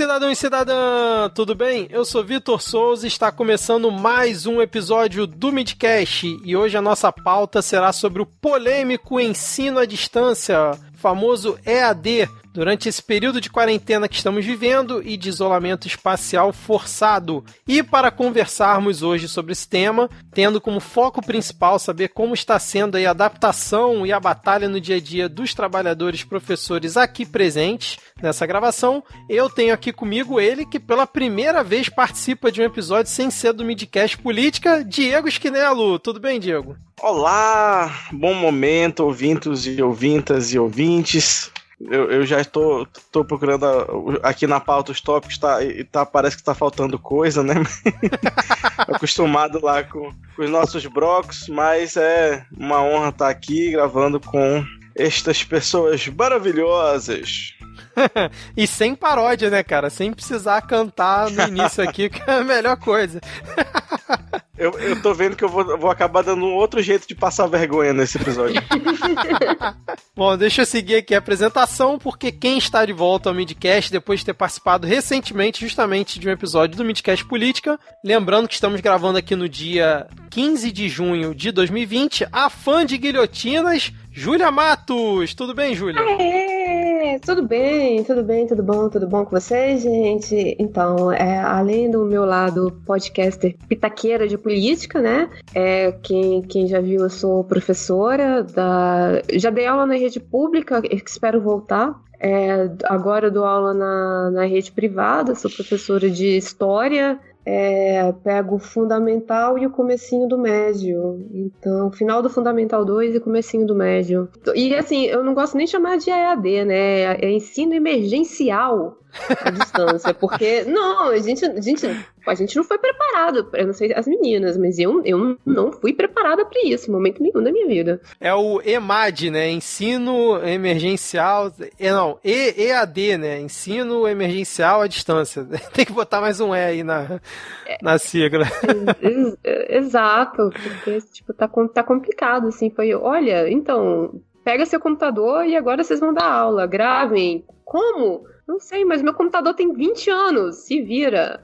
cidadão e cidadã, tudo bem? Eu sou Vitor Souza e está começando mais um episódio do Midcast e hoje a nossa pauta será sobre o polêmico ensino à distância, famoso EAD, durante esse período de quarentena que estamos vivendo e de isolamento espacial forçado. E para conversarmos hoje sobre esse tema, tendo como foco principal saber como está sendo aí a adaptação e a batalha no dia a dia dos trabalhadores professores aqui presentes nessa gravação, eu tenho aqui comigo ele que pela primeira vez participa de um episódio sem ser do Midcast Política, Diego Schinello. Tudo bem, Diego? Olá, bom momento, ouvintos e ouvintas e ouvintes. Eu já estou procurando aqui na pauta os tópicos, parece que está faltando coisa, né? Acostumado lá com os nossos brocos, mas é uma honra estar aqui gravando com estas pessoas maravilhosas. E sem paródia, né, cara? Sem precisar cantar no início aqui, que é a melhor coisa. Eu tô vendo que eu vou acabar dando um outro jeito de passar vergonha nesse episódio. Bom, deixa eu seguir aqui a apresentação, porque quem está de volta ao Midcast, depois de ter participado recentemente justamente de um episódio do Midcast Política, lembrando que estamos gravando aqui no dia 15 de junho de 2020, a fã de guilhotinas, Júlia Matos. Tudo bem, Júlia? Tudo bem, tudo bom com vocês, gente? Então, além do meu lado podcaster pitaqueira de política, né? Quem já viu, eu sou professora, já dei aula na rede pública, espero voltar. Agora eu dou aula na rede privada, sou professora de história. Pego o fundamental e o comecinho do médio. Então, final do fundamental 2 e comecinho do médio. E assim, eu não gosto nem de chamar de EAD, né? É ensino emergencial à distância, porque não, a gente não foi preparado. Eu não sei as meninas, mas eu não fui preparada para isso, em momento nenhum da minha vida. É o EMAD, né? Ensino emergencial. EAD, né? Ensino emergencial à distância. Tem que botar mais um E aí na sigla. Exato, porque tipo, tá complicado, assim. Olha, então, pega seu computador e agora vocês vão dar aula, gravem. Como? Não sei, mas meu computador tem 20 anos, se vira.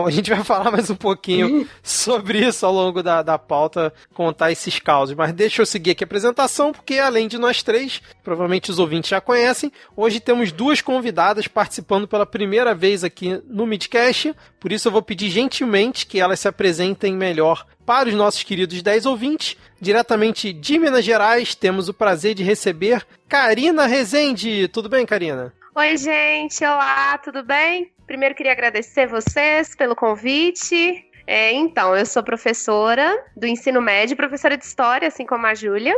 A gente vai falar mais um pouquinho sobre isso ao longo da pauta, contar esses causos. Mas deixa eu seguir aqui a apresentação, porque além de nós três, provavelmente os ouvintes já conhecem, hoje temos duas convidadas participando pela primeira vez aqui no Midcast, por isso eu vou pedir gentilmente que elas se apresentem melhor para os nossos queridos 10 ouvintes. Diretamente de Minas Gerais, temos o prazer de receber Karina Rezende. Tudo bem, Karina? Oi, gente. Olá, tudo bem? Primeiro queria agradecer vocês pelo convite. Então, eu sou professora do ensino médio, professora de história, assim como a Júlia.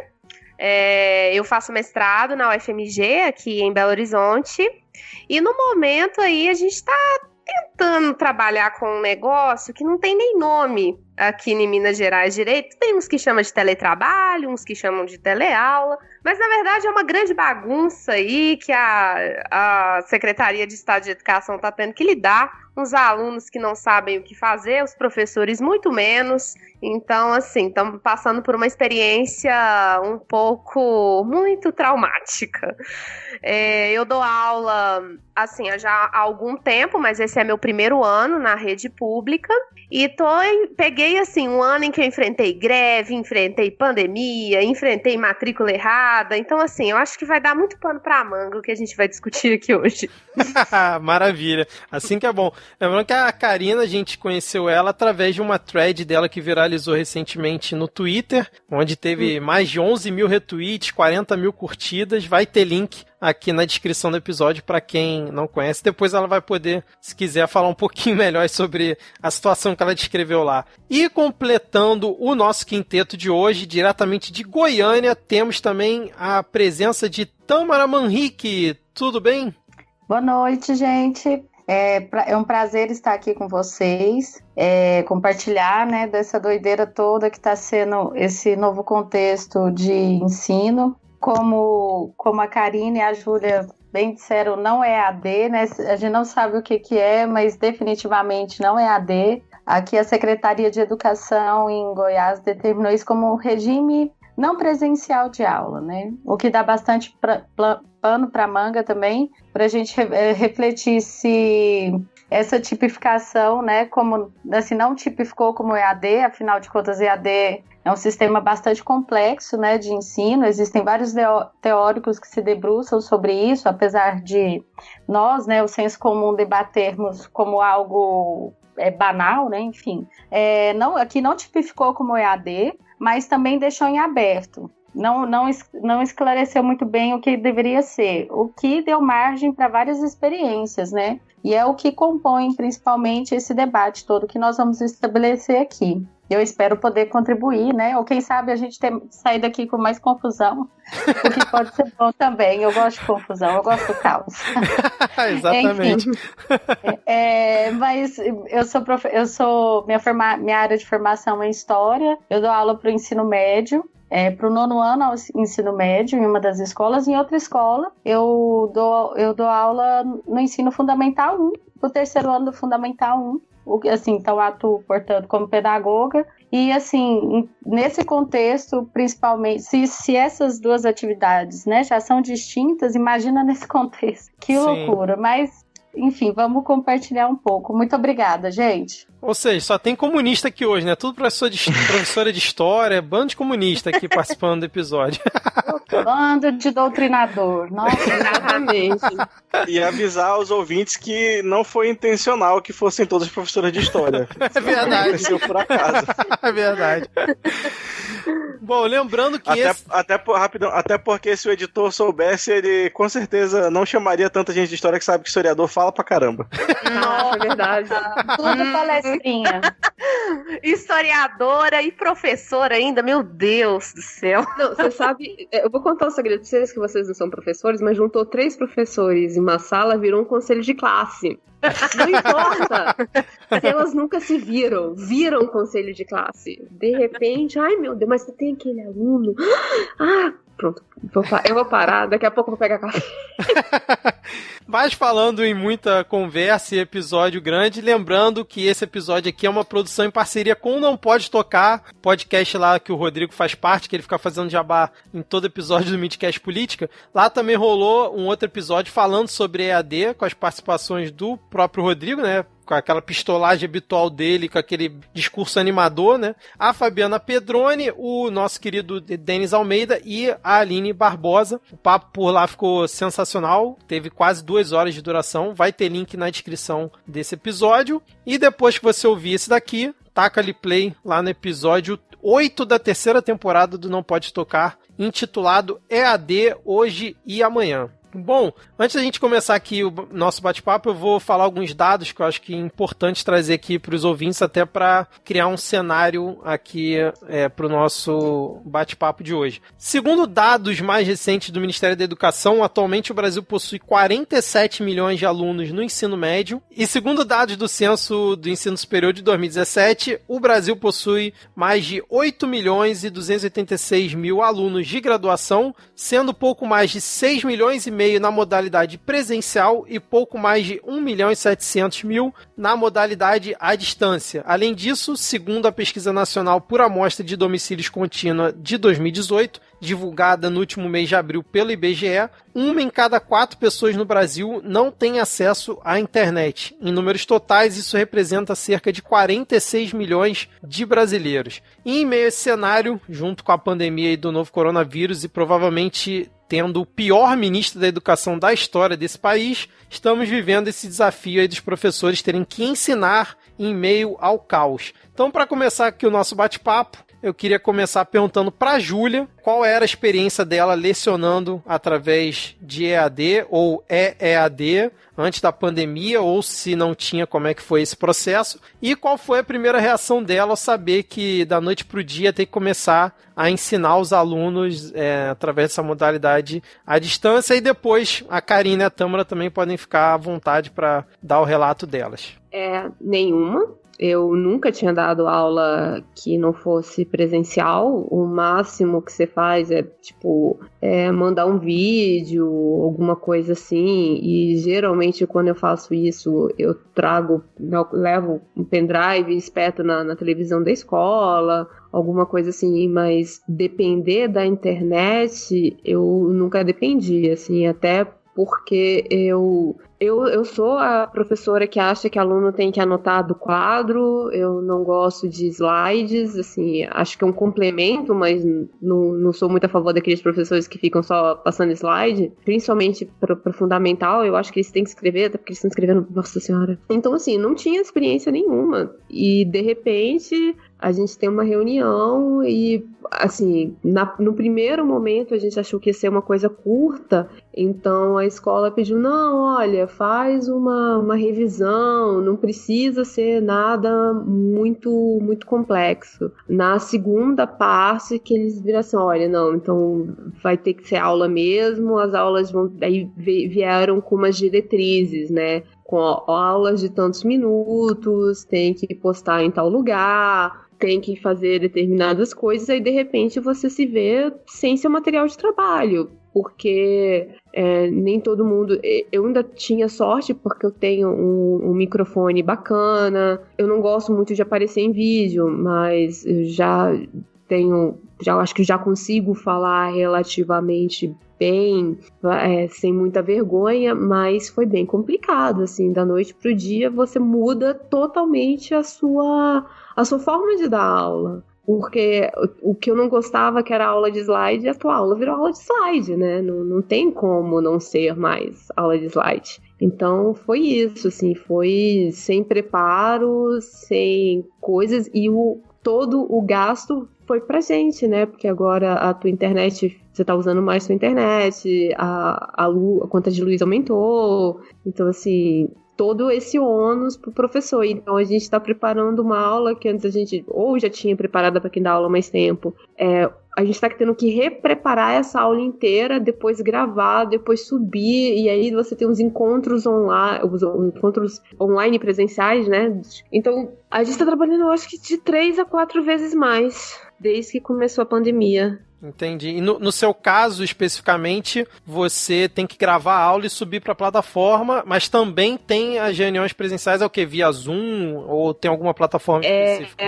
Eu faço mestrado na UFMG, aqui em Belo Horizonte. E no momento aí a gente está tentando trabalhar com um negócio que não tem nem nome aqui em Minas Gerais direito. Tem uns que chamam de teletrabalho, uns que chamam de teleaula, mas na verdade é uma grande bagunça aí que a Secretaria de Estado de Educação está tendo que lidar. Uns alunos que não sabem o que fazer, os professores muito menos. Então, assim, estamos passando por uma experiência um pouco muito traumática. Eu dou aula, assim, já há algum tempo, mas esse é meu primeiro ano na rede pública. E peguei, assim, um ano em que eu enfrentei greve, enfrentei pandemia, enfrentei matrícula errada. Então, assim, eu acho que vai dar muito pano pra manga o que a gente vai discutir aqui hoje. Maravilha. Assim que é bom. Lembrando que a Karina, a gente conheceu ela através de uma thread dela que viralizou recentemente no Twitter, onde teve mais de 11 mil retweets, 40 mil curtidas. Vai ter link aqui na descrição do episódio para quem não conhece. Depois ela vai poder, se quiser, falar um pouquinho melhor sobre a situação que ela descreveu lá. E completando o nosso quinteto de hoje, diretamente de Goiânia, temos também a presença de Tâmara Manrique. Tudo bem? Boa noite, gente. É um prazer estar aqui com vocês, compartilhar, né, dessa doideira toda que está sendo esse novo contexto de ensino. Como a Karine e a Júlia bem disseram, não é AD, né? A gente não sabe o que é, mas definitivamente não é AD. Aqui a Secretaria de Educação em Goiás determinou isso como regime não presencial de aula, né? O que dá bastante pano para manga também, para a gente refletir se essa tipificação, né, como assim, não tipificou como EAD, afinal de contas, EAD é um sistema bastante complexo, né, de ensino. Existem vários teóricos que se debruçam sobre isso, apesar de nós, né, o senso comum, debatermos como algo banal, né, enfim. Aqui não tipificou como EAD, mas também deixou em aberto. Não esclareceu muito bem o que deveria ser, o que deu margem para várias experiências, né? E é o que compõe principalmente esse debate todo que nós vamos estabelecer aqui. Eu espero poder contribuir, né? Ou quem sabe a gente sair daqui com mais confusão, o que pode ser bom também. Eu gosto de confusão, eu gosto do caos. Exatamente. Mas minha área de formação é História, eu dou aula para o ensino médio, para o 9º ano ao ensino médio em uma das escolas. Em outra escola eu dou aula no ensino fundamental 1, para o 3º ano do fundamental 1. Assim, então atuo, portanto, como pedagoga. E assim, nesse contexto, principalmente, se essas duas atividades, né, já são distintas, imagina nesse contexto. Que loucura. Mas, enfim, vamos compartilhar um pouco. Muito obrigada, gente. Ou seja, só tem comunista aqui hoje, né? Tudo professora de história, bando de comunista aqui participando do episódio. Bando de doutrinador. Nossa, exatamente. E avisar aos ouvintes que não foi intencional que fossem todas professoras de história. É verdade. Aconteceu por acaso. É verdade. Bom, lembrando que rapidão, até porque se o editor soubesse, ele com certeza não chamaria tanta gente de história que sabe que historiador fala pra caramba. Nossa, é verdade. Tudo palestrinha. Historiadora e professora ainda, meu Deus do céu. Não, você sabe, eu vou contar um segredo pra vocês, que vocês não são professores, mas juntou 3 professores em uma sala, virou um conselho de classe. Não importa se elas nunca se viram um conselho de classe. De repente, ai meu Deus, mas tem aquele aluno. Pronto, eu vou parar, daqui a pouco eu vou pegar café. Mas falando em muita conversa e episódio grande, lembrando que esse episódio aqui é uma produção em parceria com o Não Pode Tocar, podcast lá que o Rodrigo faz parte, que ele fica fazendo jabá em todo episódio do Midcast Política. Lá também rolou um outro episódio falando sobre EAD, com as participações do próprio Rodrigo, né? Com aquela pistolagem habitual dele, com aquele discurso animador, né? A Fabiana Pedroni, o nosso querido Denis Almeida e a Aline Barbosa. O papo por lá ficou sensacional, teve quase 2 horas de duração, vai ter link na descrição desse episódio. E depois que você ouvir esse daqui, taca ali play lá no episódio 8 da 3ª temporada do Não Pode Tocar, intitulado EAD Hoje e Amanhã. Bom, antes da gente começar aqui o nosso bate-papo, eu vou falar alguns dados que eu acho que é importante trazer aqui para os ouvintes, até para criar um cenário aqui para o nosso bate-papo de hoje. Segundo dados mais recentes do Ministério da Educação, atualmente o Brasil possui 47 milhões de alunos no ensino médio, e segundo dados do Censo do Ensino Superior de 2017, o Brasil possui mais de 8 milhões e 286 mil alunos de graduação, sendo pouco mais de 6 milhões e meio na modalidade presencial e pouco mais de 1 milhão e 700 mil na modalidade à distância. Além disso, segundo a Pesquisa Nacional por Amostra de Domicílios Contínua de 2018, divulgada no último mês de abril pelo IBGE, 1 em cada 4 pessoas no Brasil não tem acesso à internet. Em números totais, isso representa cerca de 46 milhões de brasileiros. E em meio a esse cenário, junto com a pandemia do novo coronavírus e provavelmente tendo o pior ministro da educação da história desse país, estamos vivendo esse desafio aí dos professores terem que ensinar em meio ao caos. Então, para começar aqui o nosso bate-papo, eu queria começar perguntando para a Júlia qual era a experiência dela lecionando através de EAD ou EAD antes da pandemia, ou se não tinha, como é que foi esse processo, e qual foi a primeira reação dela ao saber que da noite para o dia tem que começar a ensinar os alunos através dessa modalidade à distância, e depois a Karina e a Tâmara também podem ficar à vontade para dar o relato delas. Nenhuma. Eu nunca tinha dado aula que não fosse presencial. O máximo que você faz é, tipo, mandar um vídeo, alguma coisa assim. E geralmente quando eu faço isso, eu levo um pendrive e espeto na televisão da escola, alguma coisa assim. Mas depender da internet, eu nunca dependi, assim, até porque eu sou a professora que acha que aluno tem que anotar do quadro, eu não gosto de slides, assim, acho que é um complemento, mas não sou muito a favor daqueles professores que ficam só passando slide, principalmente para fundamental, eu acho que eles têm que escrever, até porque eles estão escrevendo, nossa senhora. Então, assim, não tinha experiência nenhuma, e de repente a gente tem uma reunião e, assim, no primeiro momento a gente achou que ia ser uma coisa curta, então a escola pediu, não, olha, faz uma revisão, não precisa ser nada muito, muito complexo. Na segunda parte que eles viram assim, olha, não, então vai ter que ser aula mesmo, as aulas vieram com umas diretrizes, né? Com aulas de tantos minutos, tem que postar em tal lugar, tem que fazer determinadas coisas, aí de repente você se vê sem seu material de trabalho, porque nem todo mundo... Eu ainda tinha sorte porque eu tenho um microfone bacana, eu não gosto muito de aparecer em vídeo, mas eu acho que já consigo falar relativamente bem, sem muita vergonha, mas foi bem complicado, assim, da noite pro dia você muda totalmente a sua forma de dar aula, porque o que eu não gostava, que era aula de slide, a tua aula virou aula de slide, né, não tem como não ser mais aula de slide. Então foi isso, assim, foi sem preparo, sem coisas, e todo o gasto foi pra gente, né, porque agora a tua internet, você tá usando mais sua internet, a conta de luz aumentou, então assim, todo esse ônus pro professor. Então a gente está preparando uma aula que antes a gente ou já tinha preparada para quem dá aula há mais tempo, a gente está tendo que repreparar essa aula inteira, depois gravar, depois subir, e aí você tem uns encontros online presenciais, né? Então a gente está trabalhando, eu acho que de 3 a 4 vezes mais desde que começou a pandemia. Entendi. E no seu caso, especificamente, você tem que gravar a aula e subir para a plataforma, mas também tem as reuniões presenciais, é o quê? Via Zoom? Ou tem alguma plataforma específica?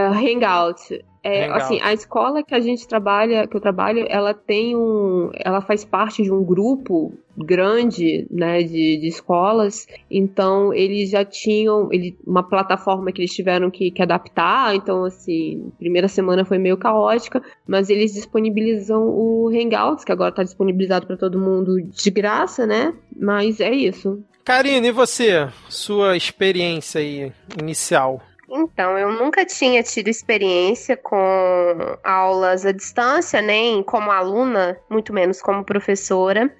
Hangout. Assim, a escola que eu trabalho, ela faz parte de um grupo grande, né, de escolas, então eles já tinham uma plataforma que eles tiveram que adaptar, então assim, primeira semana foi meio caótica, mas eles disponibilizam o Hangouts, que agora está disponibilizado para todo mundo de graça, né, mas é isso. Karine, e você? Sua experiência aí, inicial? Então, eu nunca tinha tido experiência com aulas à distância, nem como aluna, muito menos como professora.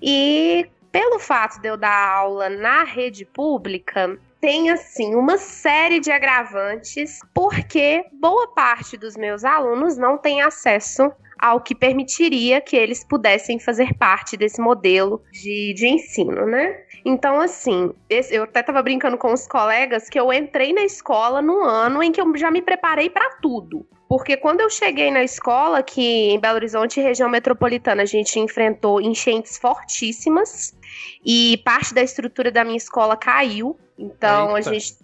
E pelo fato de eu dar aula na rede pública, tem, assim, uma série de agravantes, porque boa parte dos meus alunos não tem acesso ao que permitiria que eles pudessem fazer parte desse modelo de ensino, né? Então, assim, eu até tava brincando com os colegas que eu entrei na escola num ano em que eu já me preparei para tudo. Porque quando eu cheguei na escola, que em Belo Horizonte, região metropolitana, a gente enfrentou enchentes fortíssimas e parte da estrutura da minha escola caiu. Então, a gente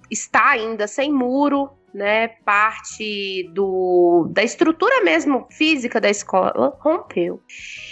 está ainda sem muro, né, parte da estrutura mesmo física da escola rompeu.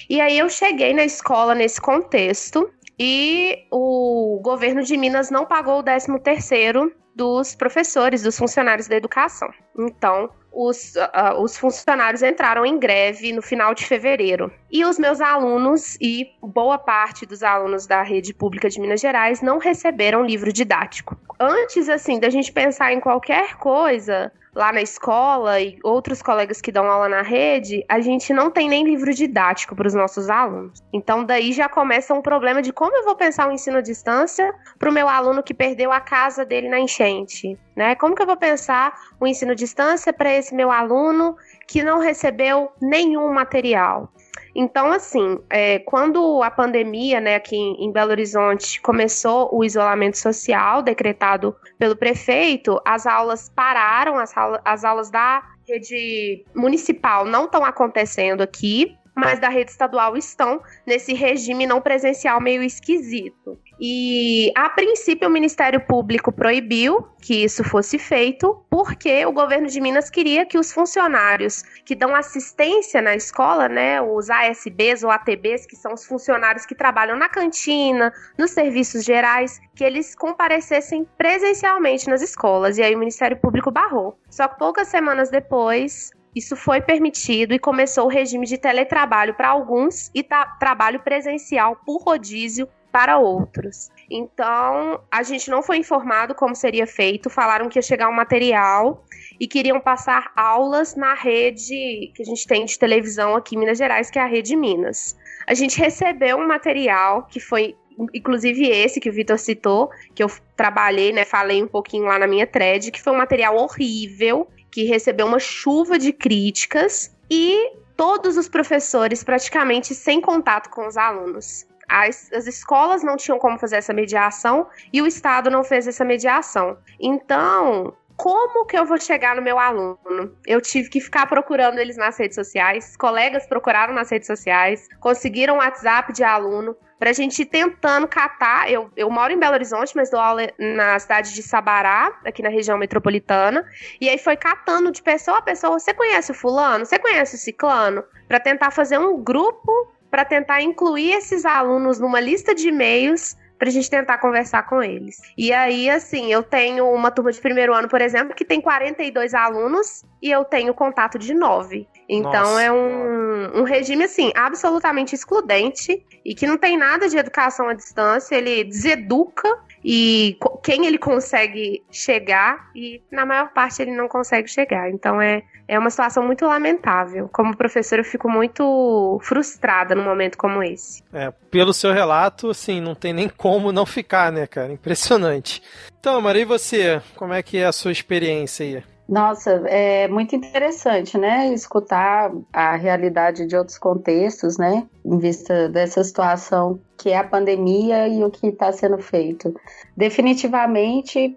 E aí eu cheguei na escola nesse contexto e o governo de Minas não pagou o 13º dos professores, dos funcionários da educação. Então, os funcionários entraram em greve no final de fevereiro. E os meus alunos e boa parte dos alunos da rede pública de Minas Gerais não receberam livro didático. Antes, assim, da gente pensar em qualquer coisa lá na escola e outros colegas que dão aula na rede, a gente não tem nem livro didático para os nossos alunos. Então, daí já começa um problema de como eu vou pensar o ensino à distância para o meu aluno que perdeu a casa dele na enchente, né? Como que eu vou pensar o ensino à distância para esse meu aluno que não recebeu nenhum material? Então, assim, quando a pandemia, né, aqui em Belo Horizonte, começou o isolamento social decretado pelo prefeito, as aulas pararam, as aulas da rede municipal não estão acontecendo aqui, mas da rede estadual estão nesse regime não presencial meio esquisito. E, a princípio, o Ministério Público proibiu que isso fosse feito, porque o governo de Minas queria que os funcionários que dão assistência na escola, né, os ASBs ou ATBs, que são os funcionários que trabalham na cantina, nos serviços gerais, que eles comparecessem presencialmente nas escolas. E aí o Ministério Público barrou. Só que poucas semanas depois, isso foi permitido e começou o regime de teletrabalho para alguns e trabalho presencial por rodízio para outros. Então, a gente não foi informado como seria feito, falaram que ia chegar um material e queriam passar aulas na rede que a gente tem de televisão aqui em Minas Gerais, que é a Rede Minas. A gente recebeu um material que foi, inclusive esse que o Vitor citou, que eu trabalhei, né, falei um pouquinho lá na minha thread, que foi um material horrível, que recebeu uma chuva de críticas e todos os professores praticamente sem contato com os alunos. As escolas não tinham como fazer essa mediação e o Estado não fez essa mediação. Então, como que eu vou chegar no meu aluno? Eu tive que ficar procurando eles nas redes sociais, colegas procuraram nas redes sociais, conseguiram um WhatsApp de aluno, pra gente ir tentando catar. Eu moro em Belo Horizonte, mas dou aula na cidade de Sabará, aqui na região metropolitana, e aí foi catando de pessoa a pessoa. Você conhece o fulano? Você conhece o ciclano? Pra tentar fazer um grupo, pra tentar incluir esses alunos numa lista de e-mails, pra gente tentar conversar com eles. E aí, assim, eu tenho uma turma de primeiro ano, por exemplo, que tem 42 alunos e eu tenho contato de 9. Então, nossa, é um regime, assim, absolutamente excludente e que não tem nada de educação à distância, ele deseduca e quem ele consegue chegar e, na maior parte, ele não consegue chegar. Então, é uma situação muito lamentável. Como professora, eu fico muito frustrada num momento como esse. Pelo seu relato, assim, não tem nem como não ficar, né, cara? Impressionante. Então, Maria, e você? Como é que é a sua experiência aí? Nossa, é muito interessante, né, escutar a realidade de outros contextos, né, em vista dessa situação que é a pandemia e o que está sendo feito. Definitivamente,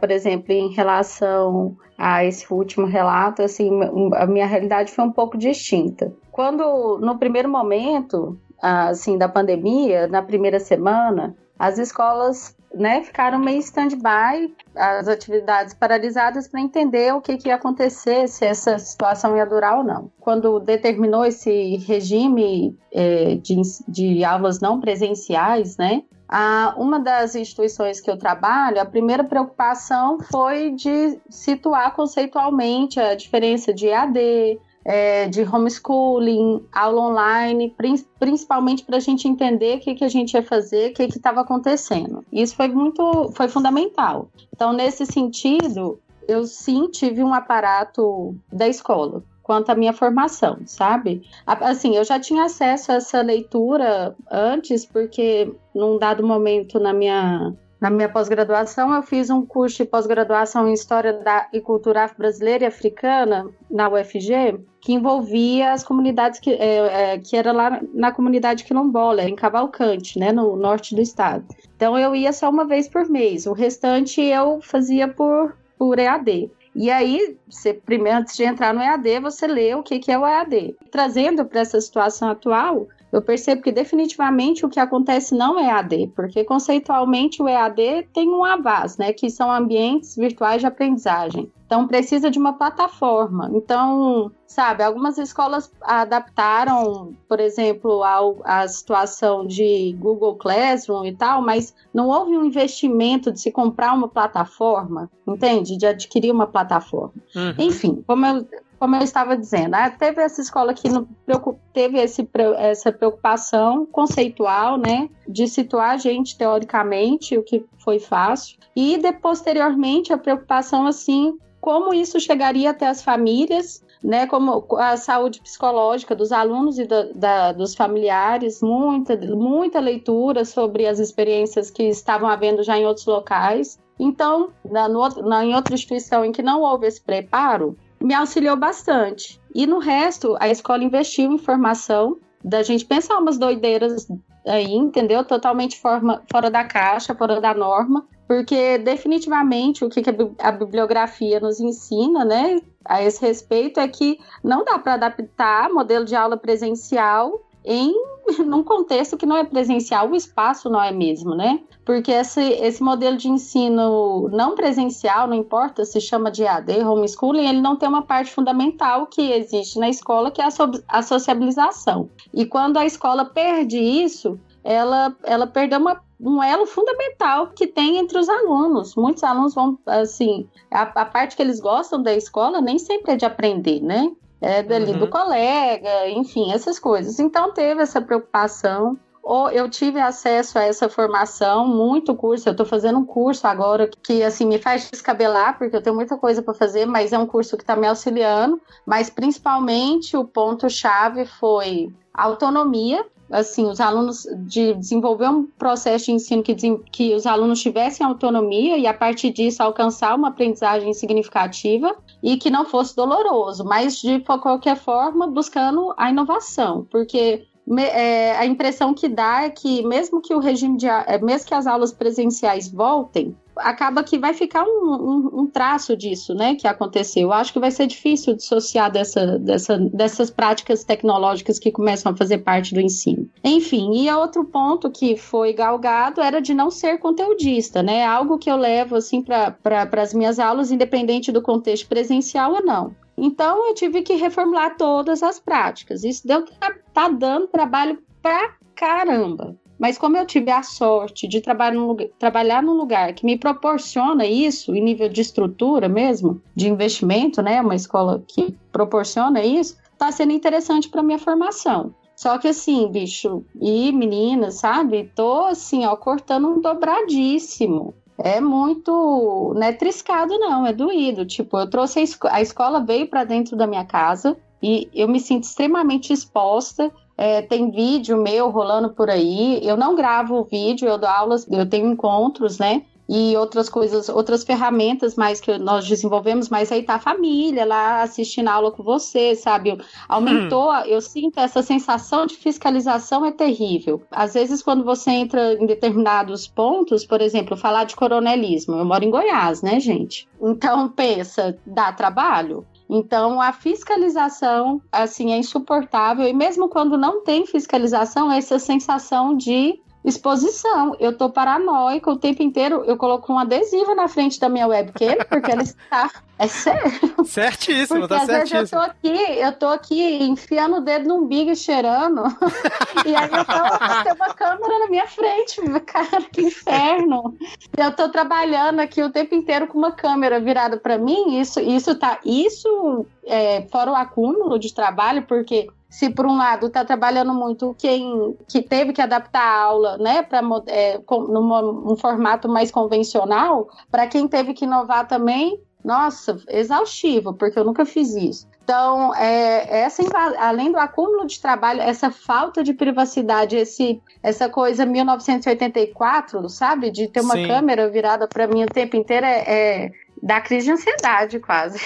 por exemplo, em relação a esse último relato, assim, a minha realidade foi um pouco distinta. Quando, no primeiro momento, assim, da pandemia, na primeira semana, as escolas, né, ficaram meio stand-by, as atividades paralisadas para entender o que ia acontecer, se essa situação ia durar ou não. Quando determinou esse regime de aulas não presenciais, né, uma das instituições que eu trabalho, a primeira preocupação foi de situar conceitualmente a diferença de EAD, de homeschooling, aula online, principalmente para a gente entender o que a gente ia fazer, o que estava acontecendo. Isso foi fundamental. Então, nesse sentido, eu sim tive um aparato da escola quanto à minha formação, sabe? Assim, eu já tinha acesso a essa leitura antes, porque num dado momento na minha pós-graduação, eu fiz um curso de pós-graduação em História e Cultura Afro-Brasileira e Africana, na UFG, que envolvia as comunidades que era lá na comunidade quilombola, em Cavalcante, né, no norte do estado. Então, eu ia só uma vez por mês, o restante eu fazia por EAD. E aí, primeiro, antes de entrar no EAD, você lê o que é o EAD. Trazendo para essa situação atual, eu percebo que definitivamente o que acontece não é EAD, porque conceitualmente o EAD tem um AVAS, né, que são ambientes virtuais de aprendizagem. Então precisa de uma plataforma. Então, sabe, algumas escolas adaptaram, por exemplo, a situação de Google Classroom e tal, mas não houve um investimento de se comprar uma plataforma, entende? De adquirir uma plataforma. Uhum. Enfim, como eu estava dizendo, teve essa escola que teve essa preocupação conceitual, né, de situar a gente teoricamente, o que foi fácil, e posteriormente a preocupação, assim, como isso chegaria até as famílias, né, como a saúde psicológica dos alunos e dos familiares, muita leitura sobre as experiências que estavam havendo já em outros locais. Então, em outra instituição em que não houve esse preparo, me auxiliou bastante. E no resto, a escola investiu em formação, da gente pensar umas doideiras aí, entendeu? Totalmente fora da caixa, fora da norma, porque definitivamente o que a bibliografia nos ensina, né, a esse respeito é que não dá para adaptar modelo de aula presencial num contexto que não é presencial, o espaço não é mesmo, né? Porque esse modelo de ensino não presencial, não importa se chama de EAD, homeschooling, ele não tem uma parte fundamental que existe na escola, que é a sociabilização. E quando a escola perde isso, ela perdeu um elo fundamental que tem entre os alunos. Muitos alunos vão, assim, a parte que eles gostam da escola nem sempre é de aprender, né? É do colega, enfim, essas coisas. Então teve essa preocupação. Eu tive acesso a essa formação, muito curso. Eu estou fazendo um curso agora que assim, me faz descabelar, porque eu tenho muita coisa para fazer, mas é um curso que está me auxiliando. Mas principalmente o ponto-chave foi a autonomia. Assim, os alunos de desenvolver um processo de ensino que os alunos tivessem autonomia e a partir disso alcançar uma aprendizagem significativa e que não fosse doloroso, mas de qualquer forma buscando a inovação, porque a impressão que dá é que mesmo que mesmo que as aulas presenciais voltem, acaba que vai ficar um traço disso, né, que aconteceu. Eu acho que vai ser difícil dissociar dessas práticas tecnológicas que começam a fazer parte do ensino. Enfim, e outro ponto que foi galgado era de não ser conteudista, né, algo que eu levo assim para as minhas aulas, independente do contexto presencial ou não. Então, eu tive que reformular todas as práticas. Isso tá dando trabalho pra caramba. Mas como eu tive a sorte de trabalhar num lugar que me proporciona isso, em nível de estrutura mesmo, de investimento, né? Uma escola que proporciona isso, tá sendo interessante para minha formação. Só que assim, bicho, e meninas, sabe? Tô assim, ó, cortando um dobradíssimo. É muito, não é triscado não, é doído. Tipo, eu trouxe a escola veio para dentro da minha casa e eu me sinto extremamente exposta. Tem vídeo meu rolando por aí, eu não gravo o vídeo, eu dou aulas, eu tenho encontros, né? E outras coisas, outras ferramentas mais que nós desenvolvemos, mas aí tá a família lá assistindo a aula com você, sabe? Aumentou, eu sinto essa sensação de fiscalização é terrível. Às vezes quando você entra em determinados pontos, por exemplo, falar de coronelismo, eu moro em Goiás, né, gente? Então pensa, dá trabalho? Então, a fiscalização, assim, é insuportável. E mesmo quando não tem fiscalização, essa sensação de exposição. Eu tô paranoica o tempo inteiro. Eu coloco um adesivo na frente da minha webcam, porque ela está... É sério. Certíssimo, porque, tá às certíssimo. Vezes eu tô aqui enfiando o dedo no umbigo e cheirando. E aí tem uma câmera na minha frente. Cara, que inferno. Eu tô trabalhando aqui o tempo inteiro com uma câmera virada para mim. Isso fora o acúmulo de trabalho, porque se por um lado está trabalhando muito quem que teve que adaptar a aula, né, para num formato mais convencional, para quem teve que inovar também, nossa, exaustivo, porque eu nunca fiz isso. Então, além do acúmulo de trabalho, essa falta de privacidade, essa coisa 1984, sabe, de ter uma câmera virada para mim o tempo inteiro dá crise de ansiedade, quase.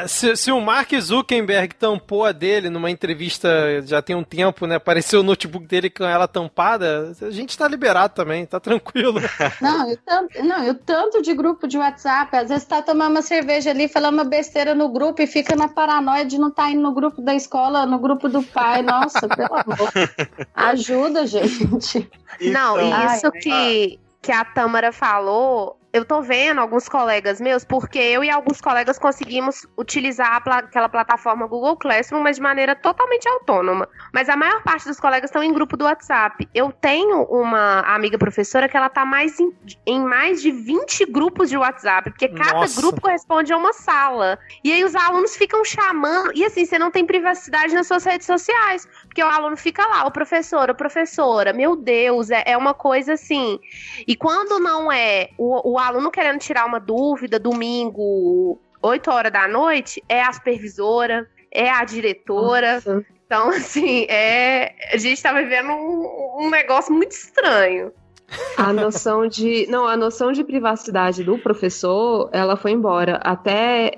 Se o Mark Zuckerberg tampou a dele numa entrevista já tem um tempo, né? Apareceu o notebook dele com ela tampada, a gente tá liberado também, tá tranquilo. Não, o tanto de grupo de WhatsApp, às vezes tá tomando uma cerveja ali, falando uma besteira no grupo e fica na paranoia de não estar indo no grupo da escola, no grupo do pai. Nossa, pelo amor. Ajuda, gente. Não, isso que a Tâmara falou, eu tô vendo alguns colegas meus, porque eu e alguns colegas conseguimos utilizar aquela plataforma Google Classroom, mas de maneira totalmente autônoma. Mas a maior parte dos colegas estão em grupo do WhatsApp. Eu tenho uma amiga professora que ela tá em mais de 20 grupos de WhatsApp, porque cada grupo corresponde a uma sala. E aí os alunos ficam chamando, e assim, você não tem privacidade nas suas redes sociais, porque o aluno fica lá, ô professora, meu Deus, é uma coisa assim. E quando não é o aluno querendo tirar uma dúvida, domingo, 8 horas da noite, é a supervisora, é a diretora. Nossa. Então, assim, a gente tá vivendo um negócio muito estranho. A noção de privacidade do professor, ela foi embora. Até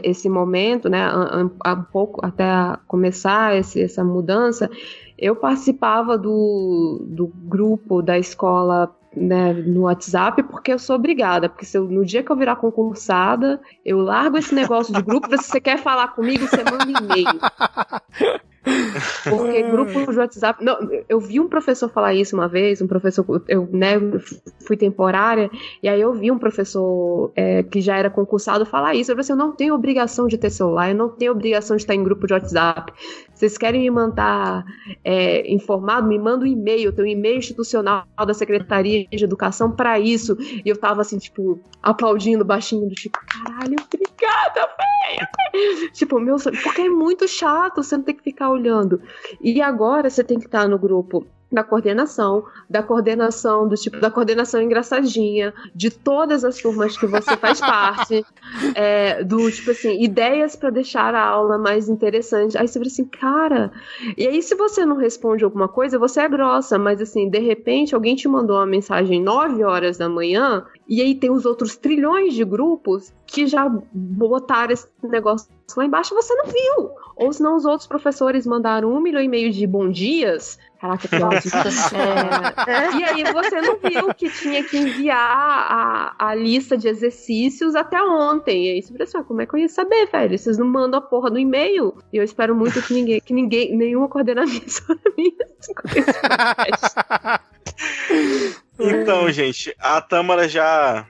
esse momento, né, um pouco, até começar essa mudança, eu participava do grupo da escola, né, no WhatsApp, porque eu sou obrigada, porque no dia que eu virar concursada, eu largo esse negócio de grupo, se você quer falar comigo, você manda e-mail. Porque grupo de WhatsApp... Não, eu vi um professor falar isso uma vez, um professor... Eu, né, fui temporária, e aí eu vi um professor que já era concursado falar isso. Eu falei assim, eu não tenho obrigação de ter celular, eu não tenho obrigação de estar em grupo de WhatsApp. Vocês querem me mandar informado? Me manda um e-mail, eu tenho um e-mail institucional da Secretaria de Educação para isso. E eu tava assim, tipo, aplaudindo baixinho, do tipo, caralho, obrigada, velho! Tipo, porque é muito chato, você não tem que ficar olhando. E agora você tem que estar no grupo da coordenação do tipo, da coordenação engraçadinha, de todas as turmas que você faz parte, do tipo assim, ideias para deixar a aula mais interessante. Aí você fala assim, cara, e aí se você não responde alguma coisa, você é grossa, mas assim, de repente alguém te mandou uma mensagem 9 horas da manhã, e aí tem os outros trilhões de grupos que já botaram esse negócio lá embaixo e você não viu. Ou senão os outros professores mandaram 1,5 milhão de bom dias. Caraca, que ótimo. E aí você não viu que tinha que enviar a lista de exercícios até ontem. E aí você falou assim, como é que eu ia saber, velho? Vocês não mandam a porra do e-mail. E eu espero muito que nenhuma coordenadora minha Então, gente, a Tâmara já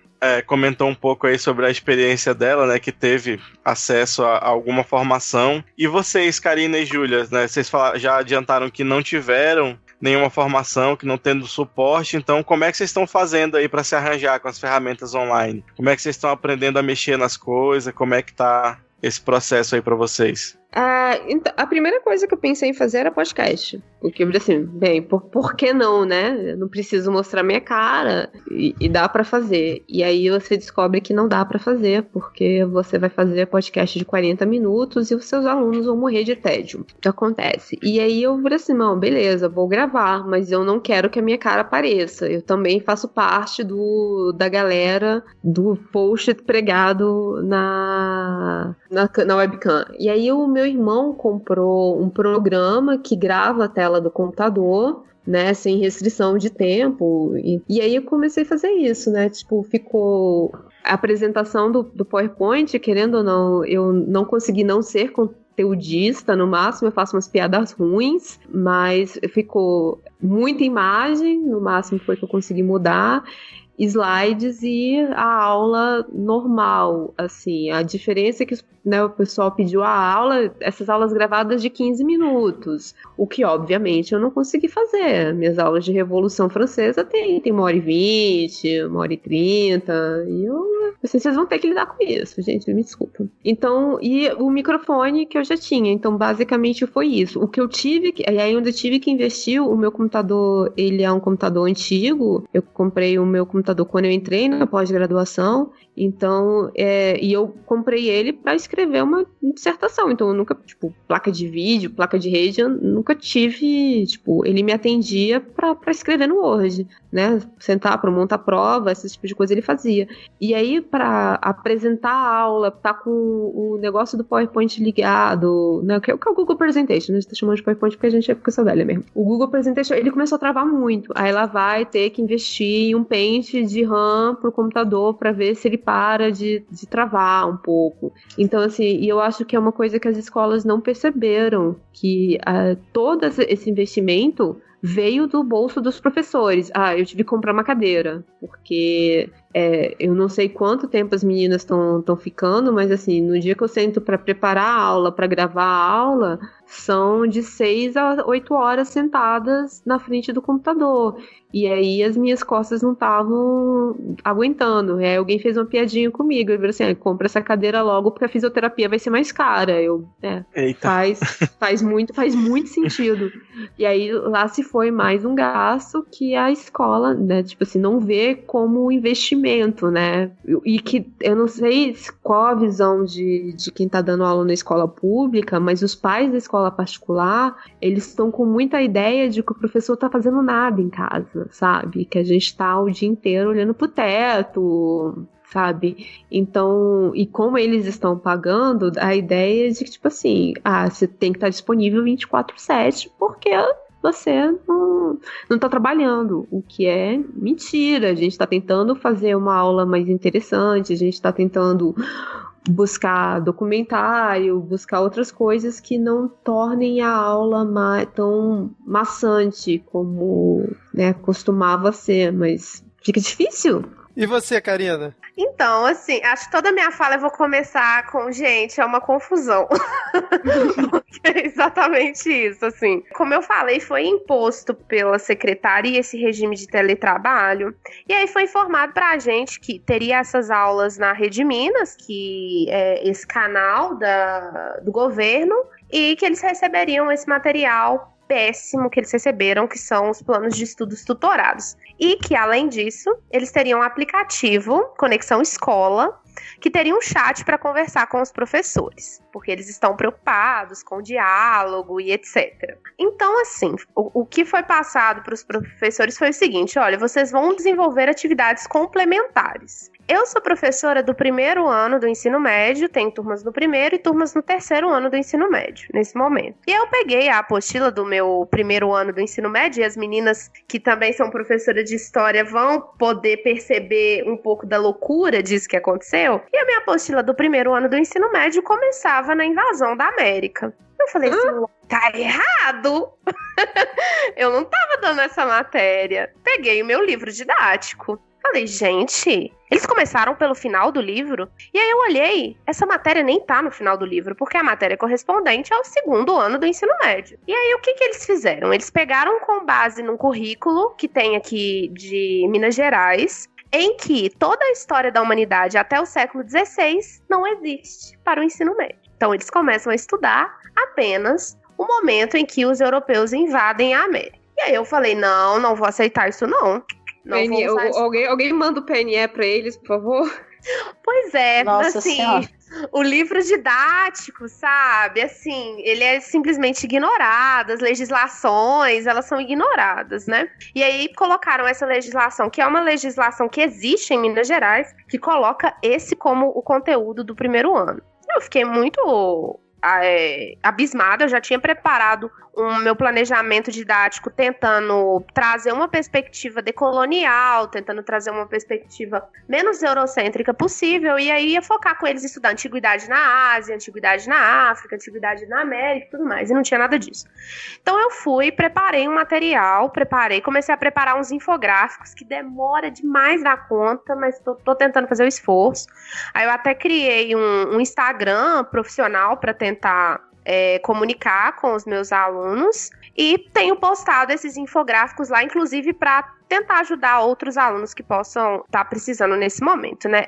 comentou um pouco aí sobre a experiência dela, né, que teve acesso a alguma formação. E vocês, Karina e Júlia, né, vocês já adiantaram que não tiveram nenhuma formação, que não tendo suporte. Então, como é que vocês estão fazendo aí para se arranjar com as ferramentas online? Como é que vocês estão aprendendo a mexer nas coisas? Como é que tá esse processo aí para vocês? Então, a primeira coisa que eu pensei em fazer era podcast. Porque eu falei assim, bem, por que não, né? Eu não preciso mostrar minha cara e dá pra fazer. E aí você descobre que não dá pra fazer, porque você vai fazer podcast de 40 minutos e os seus alunos vão morrer de tédio. O que acontece? E aí eu falei assim, não, beleza, vou gravar, mas eu não quero que a minha cara apareça. Eu também faço parte da galera do post pregado na webcam. E aí o meu irmão comprou um programa que grava a tela do computador, né, sem restrição de tempo, e aí eu comecei a fazer isso, né, tipo, ficou a apresentação do PowerPoint, querendo ou não, eu não consegui não ser conteudista, no máximo eu faço umas piadas ruins, mas ficou muita imagem, no máximo foi que eu consegui mudar, slides e a aula normal, assim, a diferença é que, né, o pessoal pediu a aula, essas aulas gravadas de 15 minutos, o que obviamente eu não consegui fazer. Minhas aulas de Revolução Francesa tem 1h20, 1h30, e vocês vão ter que lidar com isso, gente, me desculpa. Então, e o microfone que eu já tinha, então basicamente foi isso. O que eu tive, aí onde eu tive que investir, o meu computador, ele é um computador antigo, eu comprei o meu computador quando eu entrei na pós-graduação, então, e eu comprei ele para escrever uma dissertação, então eu nunca, tipo, placa de vídeo, placa de rede, eu nunca tive, tipo, ele me atendia para escrever no Word, né, sentar para montar prova, esse tipo de coisa ele fazia. E aí, para apresentar a aula, tá com o negócio do PowerPoint ligado, né, que é o Google Presentation, a gente tá chamando de PowerPoint porque a gente é porque sou velha mesmo. O Google Presentation, ele começou a travar muito, aí ela vai ter que investir em um pente de RAM pro computador para ver se ele para de travar um pouco. Então, assim, e eu acho que é uma coisa que as escolas não perceberam, que todo esse investimento veio do bolso dos professores. Eu tive que comprar uma cadeira, porque eu não sei quanto tempo as meninas estão ficando, mas assim, no dia que eu sento para preparar a aula, para gravar a aula, são de 6 a 8 horas sentadas na frente do computador. E aí as minhas costas não estavam aguentando. Aí alguém fez uma piadinha comigo. Ele falou assim, compra essa cadeira logo porque a fisioterapia vai ser mais cara. Faz muito sentido. E aí lá se foi mais um gasto que a escola, né, tipo assim, não vê como investimento, né? E que eu não sei qual a visão de quem tá dando aula na escola pública, mas os pais da escola particular, eles estão com muita ideia de que o professor tá fazendo nada em casa, sabe? Que a gente tá o dia inteiro olhando pro teto, sabe? Então, e como eles estão pagando, a ideia é de que, tipo assim, você tem que estar disponível 24/7, porque você não tá trabalhando, o que é mentira. A gente tá tentando fazer uma aula mais interessante, a gente tá tentando buscar documentário, buscar outras coisas que não tornem a aula tão maçante como, né, costumava ser, mas fica difícil. E você, Karina? Então, assim, acho que toda a minha fala eu vou começar com, gente, é uma confusão. Porque é exatamente isso, assim. Como eu falei, foi imposto pela secretaria esse regime de teletrabalho. E aí foi informado pra gente que teria essas aulas na Rede Minas, que é esse canal do governo, e que eles receberiam esse material péssimo que eles receberam, que são os planos de estudos tutorados. E que, além disso, eles teriam um aplicativo, Conexão Escola, que teria um chat para conversar com os professores, porque eles estão preocupados com o diálogo e etc. Então, assim, o que foi passado para os professores foi o seguinte: olha, vocês vão desenvolver atividades complementares. Eu sou professora do primeiro ano do ensino médio, tenho turmas no primeiro e turmas no terceiro ano do ensino médio, nesse momento. E eu peguei a apostila do meu primeiro ano do ensino médio, e as meninas que também são professoras de história vão poder perceber um pouco da loucura disso que aconteceu. E a minha apostila do primeiro ano do ensino médio começava na invasão da América. Eu falei assim, tá errado! Eu não tava dando essa matéria. Peguei o meu livro didático. Falei, gente, eles começaram pelo final do livro? E aí eu olhei, essa matéria nem tá no final do livro, porque a matéria é correspondente ao segundo ano do ensino médio. E aí o que eles fizeram? Eles pegaram com base num currículo que tem aqui de Minas Gerais, em que toda a história da humanidade até o século XVI não existe para o ensino médio. Então eles começam a estudar apenas o momento em que os europeus invadem a América. E aí eu falei, não vou aceitar isso não. Alguém manda o PNE pra eles, por favor? Pois é, Nossa assim, Senhora. O livro didático, sabe, assim, ele é simplesmente ignorado, as legislações, elas são ignoradas, né? E aí colocaram essa legislação, que é uma legislação que existe em Minas Gerais, que coloca esse como o conteúdo do primeiro ano. Eu fiquei muito abismada, eu já tinha preparado o meu planejamento didático tentando trazer uma perspectiva decolonial, tentando trazer uma perspectiva menos eurocêntrica possível, e aí ia focar com eles em estudar antiguidade na Ásia, antiguidade na África, antiguidade na América e tudo mais, e não tinha nada disso. Então eu fui, preparei um material, comecei a preparar uns infográficos, que demora demais da conta, mas tô tentando fazer o esforço. Aí eu até criei um Instagram profissional para tentar comunicar com os meus alunos e tenho postado esses infográficos lá, inclusive para tentar ajudar outros alunos que possam estar precisando nesse momento, né?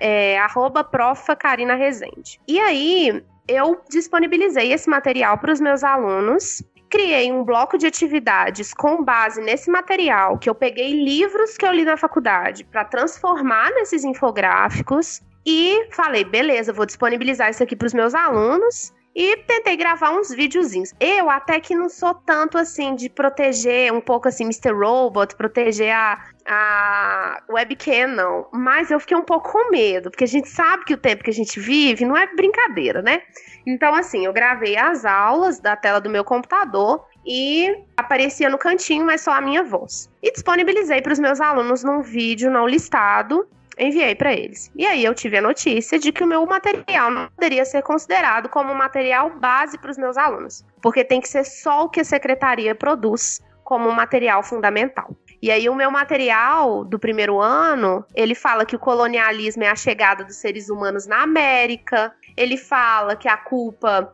@prof.karina.rezende. E aí eu disponibilizei esse material para os meus alunos. Criei um bloco de atividades com base nesse material, que eu peguei livros que eu li na faculdade para transformar nesses infográficos e falei, beleza, vou disponibilizar isso aqui para os meus alunos. E tentei gravar uns videozinhos. Eu até que não sou tanto assim de proteger um pouco assim Mr. Robot, proteger a webcam, não. Mas eu fiquei um pouco com medo, porque a gente sabe que o tempo que a gente vive não é brincadeira, né? Então assim, eu gravei as aulas da tela do meu computador e aparecia no cantinho, mas só a minha voz. E disponibilizei para os meus alunos num vídeo não listado. Enviei para eles. E aí eu tive a notícia de que o meu material não poderia ser considerado como um material base para os meus alunos, porque tem que ser só o que a secretaria produz como um material fundamental. E aí o meu material do primeiro ano, ele fala que o colonialismo é a chegada dos seres humanos na América, ele fala que a culpa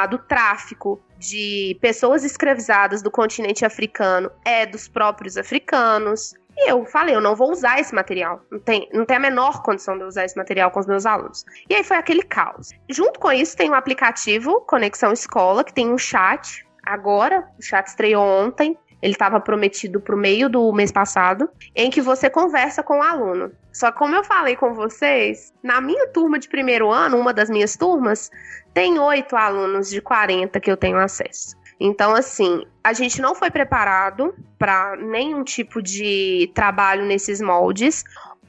do tráfico de pessoas escravizadas do continente africano é dos próprios africanos. E eu falei, eu não vou usar esse material. Não tem a menor condição de eu usar esse material com os meus alunos. E aí foi aquele caos. Junto com isso, tem um aplicativo, Conexão Escola, que tem um chat. Agora, o chat estreou ontem. ele estava prometido para o meio do mês passado, em que você conversa com o aluno. Só que como eu falei com vocês, na minha turma de primeiro ano, uma das minhas turmas, tem 8 alunos de 40 que eu tenho acesso. Então, assim, a gente não foi preparado para nenhum tipo de trabalho nesses moldes.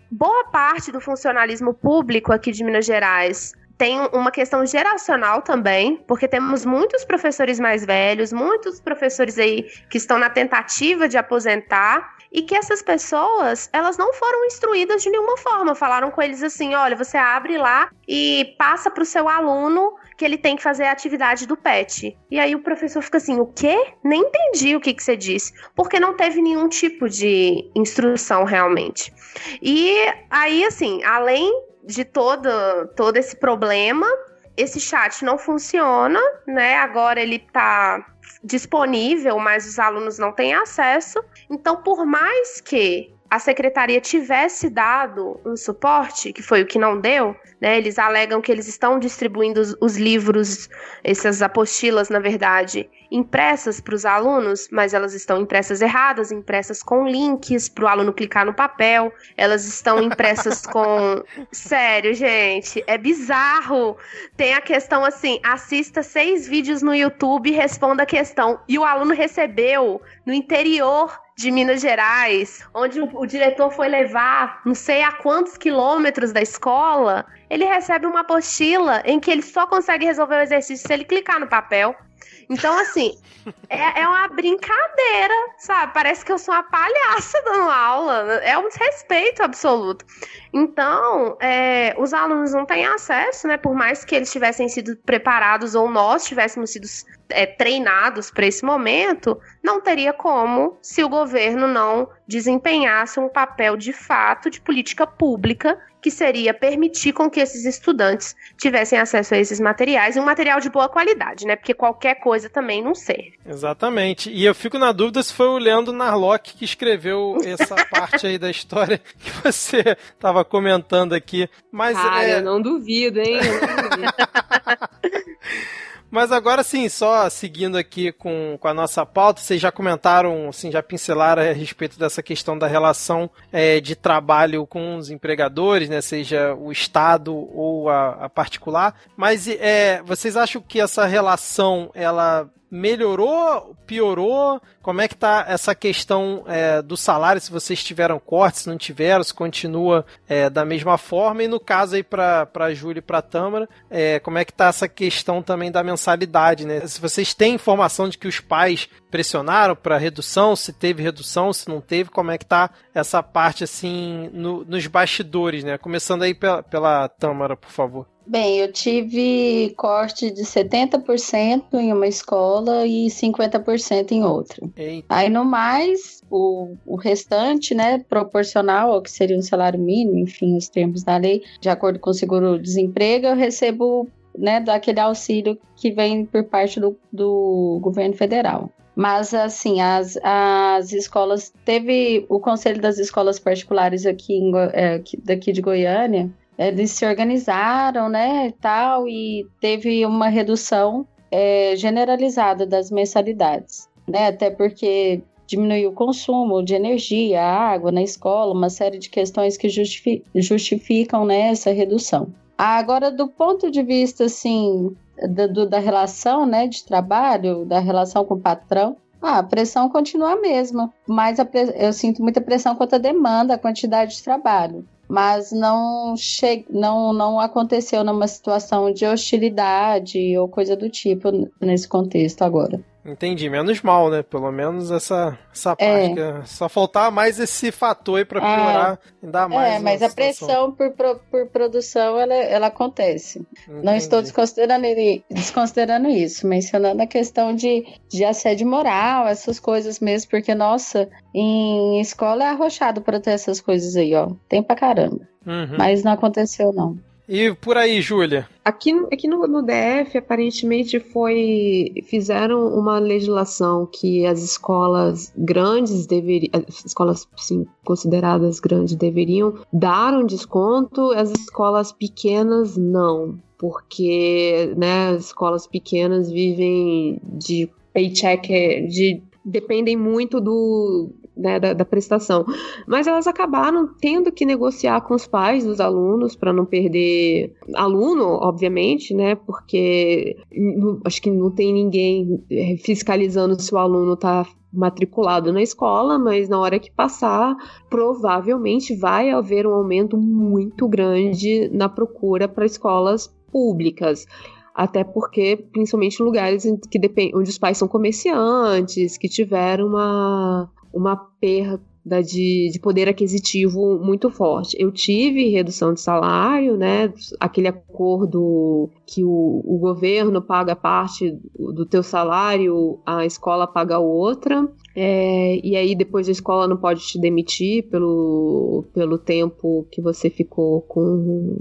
Boa parte do funcionalismo público aqui de Minas Gerais tem uma questão geracional também, porque temos muitos professores mais velhos, muitos professores aí que estão na tentativa de aposentar, e que essas pessoas, elas não foram instruídas de nenhuma forma. Falaram com eles assim, olha, você abre lá e passa para o seu aluno que ele tem que fazer a atividade do PET. E aí o professor fica assim, o quê? Nem entendi o que você disse. Porque não teve nenhum tipo de instrução realmente. E aí, assim, além de todo esse problema, esse chat não funciona, né? Agora ele tá disponível, mas os alunos não têm acesso. Então, por mais que a secretaria tivesse dado um suporte, que foi o que não deu, né? Eles alegam que eles estão distribuindo os livros, essas apostilas, na verdade, impressas para os alunos, mas elas estão impressas erradas, impressas com links para o aluno clicar no papel, elas estão impressas com... Sério, gente, é bizarro. Tem a questão assim, assista 6 vídeos no YouTube e responda a questão. E o aluno recebeu no interior de Minas Gerais, onde o diretor foi levar não sei a quantos quilômetros da escola, ele recebe uma apostila em que ele só consegue resolver o exercício se ele clicar no papel. Então, assim, é uma brincadeira, sabe? Parece que eu sou uma palhaça dando aula. É um desrespeito absoluto. Então, os alunos não têm acesso, né? Por mais que eles tivessem sido preparados ou nós tivéssemos sido treinados para esse momento, não teria como se o governo não desempenhasse um papel de fato de política pública, que seria permitir com que esses estudantes tivessem acesso a esses materiais, e um material de boa qualidade, né? Porque qualquer coisa também não serve. Exatamente. E eu fico na dúvida se foi o Leandro Narlock que escreveu essa parte aí da história que você estava comentando aqui. Mas eu não duvido, hein? Eu não duvido. Mas agora sim, só seguindo aqui com a nossa pauta, vocês já comentaram, assim, já pincelaram a respeito dessa questão da relação de trabalho com os empregadores, né, seja o Estado ou a particular, mas vocês acham que essa relação, ela melhorou, piorou? Como é que tá essa questão do salário, se vocês tiveram cortes, se não tiveram, se continua da mesma forma? E no caso aí para a Júlia e para a Tâmara, como é que tá essa questão também da mensalidade, né? Se vocês têm informação de que os pais pressionaram para redução, se teve redução, se não teve, como é que tá essa parte assim nos bastidores, né? Começando aí pela Tâmara, por favor. Bem, eu tive corte de 70% em uma escola e 50% em outra. Eita. Aí, no mais, o restante, né, proporcional ao que seria um salário mínimo, enfim, os termos da lei, de acordo com o seguro-desemprego, eu recebo, né, daquele auxílio que vem por parte do governo federal. Mas, assim, as escolas... Teve o Conselho das Escolas Particulares daqui de Goiânia. Eles se organizaram, né, e tal, e teve uma redução generalizada das mensalidades, né, até porque diminuiu o consumo de energia, água na escola, uma série de questões que justificam, né, essa redução. Agora, do ponto de vista, assim, da relação, né, de trabalho, da relação com o patrão, a pressão continua a mesma, mas eu sinto muita pressão quanto à demanda, a quantidade de trabalho. Mas não aconteceu numa situação de hostilidade ou coisa do tipo nesse contexto agora. Entendi, menos mal, né? Pelo menos essa parte. Só faltar mais esse fator aí pra piorar, ainda mais. Mas a pressão por produção, ela acontece. Entendi. Não estou desconsiderando isso, mencionando a questão de assédio moral, essas coisas mesmo, porque, nossa, em escola é arrochado pra ter essas coisas aí, ó. Tem pra caramba. Uhum. Mas não aconteceu, não. E por aí, Júlia? Aqui no DF, aparentemente, fizeram uma legislação que as escolas grandes as escolas sim, consideradas grandes deveriam dar um desconto, as escolas pequenas não, porque, né, as escolas pequenas vivem de paycheck, dependem muito da prestação. Mas elas acabaram tendo que negociar com os pais dos alunos para não perder aluno, obviamente, né? Porque acho que não tem ninguém fiscalizando se o aluno está matriculado na escola, mas na hora que passar, provavelmente vai haver um aumento muito grande na procura para escolas públicas. Até porque, principalmente em lugares onde os pais são comerciantes, que tiveram uma perda de poder aquisitivo muito forte. Eu tive redução de salário, né? Aquele acordo que o governo paga parte do teu salário, a escola paga outra. E aí depois a escola não pode te demitir pelo tempo que você ficou com...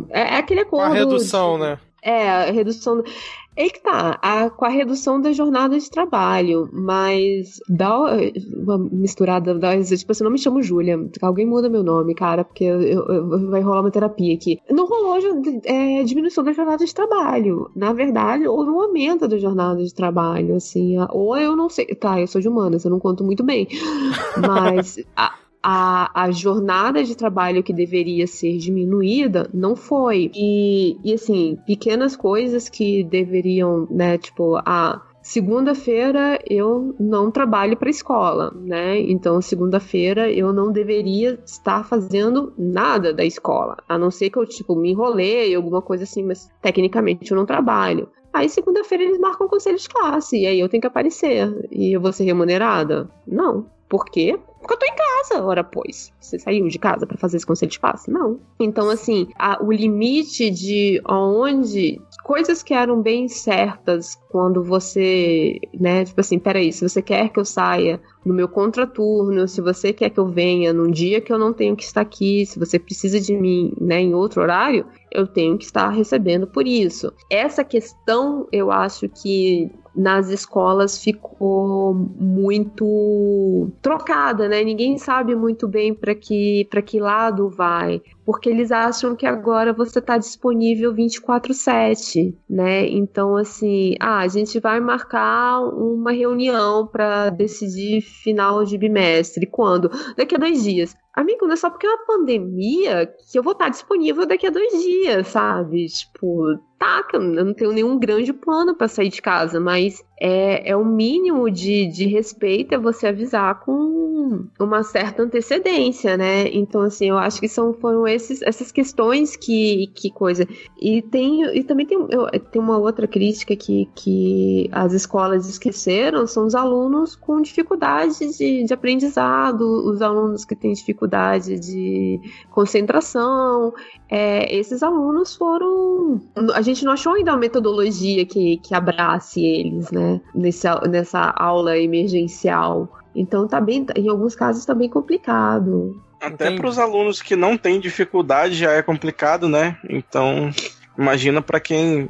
É aquele acordo... A redução, né? A redução... É que tá, com a redução da jornada de trabalho, mas dá uma misturada, tipo assim, eu não me chamo Júlia, alguém muda meu nome, cara, porque vai rolar uma terapia aqui. Não rolou diminuição da jornada de trabalho, na verdade, houve um aumento da jornada de trabalho, assim, ou eu não sei, tá, eu sou de humanas, eu não conto muito bem, mas... A jornada de trabalho que deveria ser diminuída não foi. E assim, pequenas coisas que deveriam, né, tipo, segunda-feira eu não trabalho para a escola, né? Então, segunda-feira eu não deveria estar fazendo nada da escola, a não ser que eu, tipo, me enrolei, alguma coisa assim, mas tecnicamente eu não trabalho. Aí, segunda-feira eles marcam o conselho de classe, e aí eu tenho que aparecer. E eu vou ser remunerada? Não. Por quê? Porque eu tô em casa, ora pois. Você saiu de casa pra fazer esse conselho de classe? Não. Então, assim, o limite de onde... Coisas que eram bem certas quando você, né, tipo assim, peraí, se você quer que eu saia no meu contraturno, se você quer que eu venha num dia que eu não tenho que estar aqui, se você precisa de mim, né, em outro horário, eu tenho que estar recebendo por isso. Essa questão, eu acho que nas escolas ficou muito trocada, né? Ninguém sabe muito bem para que lado vai, porque eles acham que agora você está disponível 24/7, né? Então, assim, a gente vai marcar uma reunião para decidir final de bimestre. Quando? Daqui a 2 dias. Amigo, não é só porque é uma pandemia que eu vou estar disponível daqui a 2 dias, sabe? Tipo, eu não tenho nenhum grande plano para sair de casa, mas é o mínimo de respeito é você avisar com uma certa antecedência, né? Então, assim, eu acho que foram essas questões que coisa. E também tem uma outra crítica que as escolas esqueceram, são os alunos com dificuldade de aprendizado, os alunos que têm dificuldade de concentração. Esses alunos foram... A gente não achou ainda uma metodologia que abrace eles, né? Nessa aula emergencial. Então, em alguns casos, tá bem complicado. Até para os alunos que não têm dificuldade já é complicado, né? Então, imagina para quem...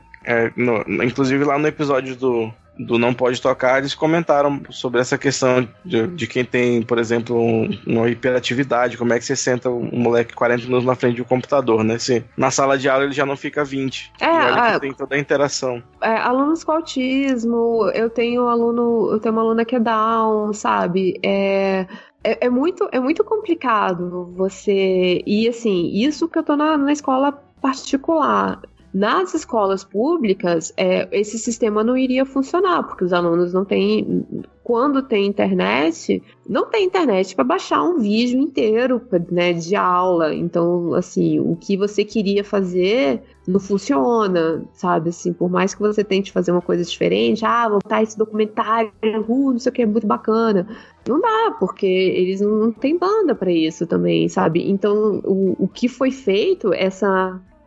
inclusive lá no episódio do Não Pode Tocar, eles comentaram sobre essa questão de quem tem, por exemplo, uma hiperatividade, como é que você senta um moleque 40 minutos na frente do computador, né? Se na sala de aula ele já não fica 20. E olha que tem toda a interação. Alunos com autismo, eu tenho uma aluna que é Down, sabe? É muito complicado você... E assim, isso que eu tô na escola particular. Nas escolas públicas, esse sistema não iria funcionar, porque os alunos não têm... Quando tem internet, não tem internet para baixar um vídeo inteiro, né, de aula. Então, assim, o que você queria fazer não funciona, sabe? Assim, por mais que você tente fazer uma coisa diferente, vou botar esse documentário, não sei o que, é muito bacana. Não dá, porque eles não têm banda para isso também, sabe? Então, o que foi feito,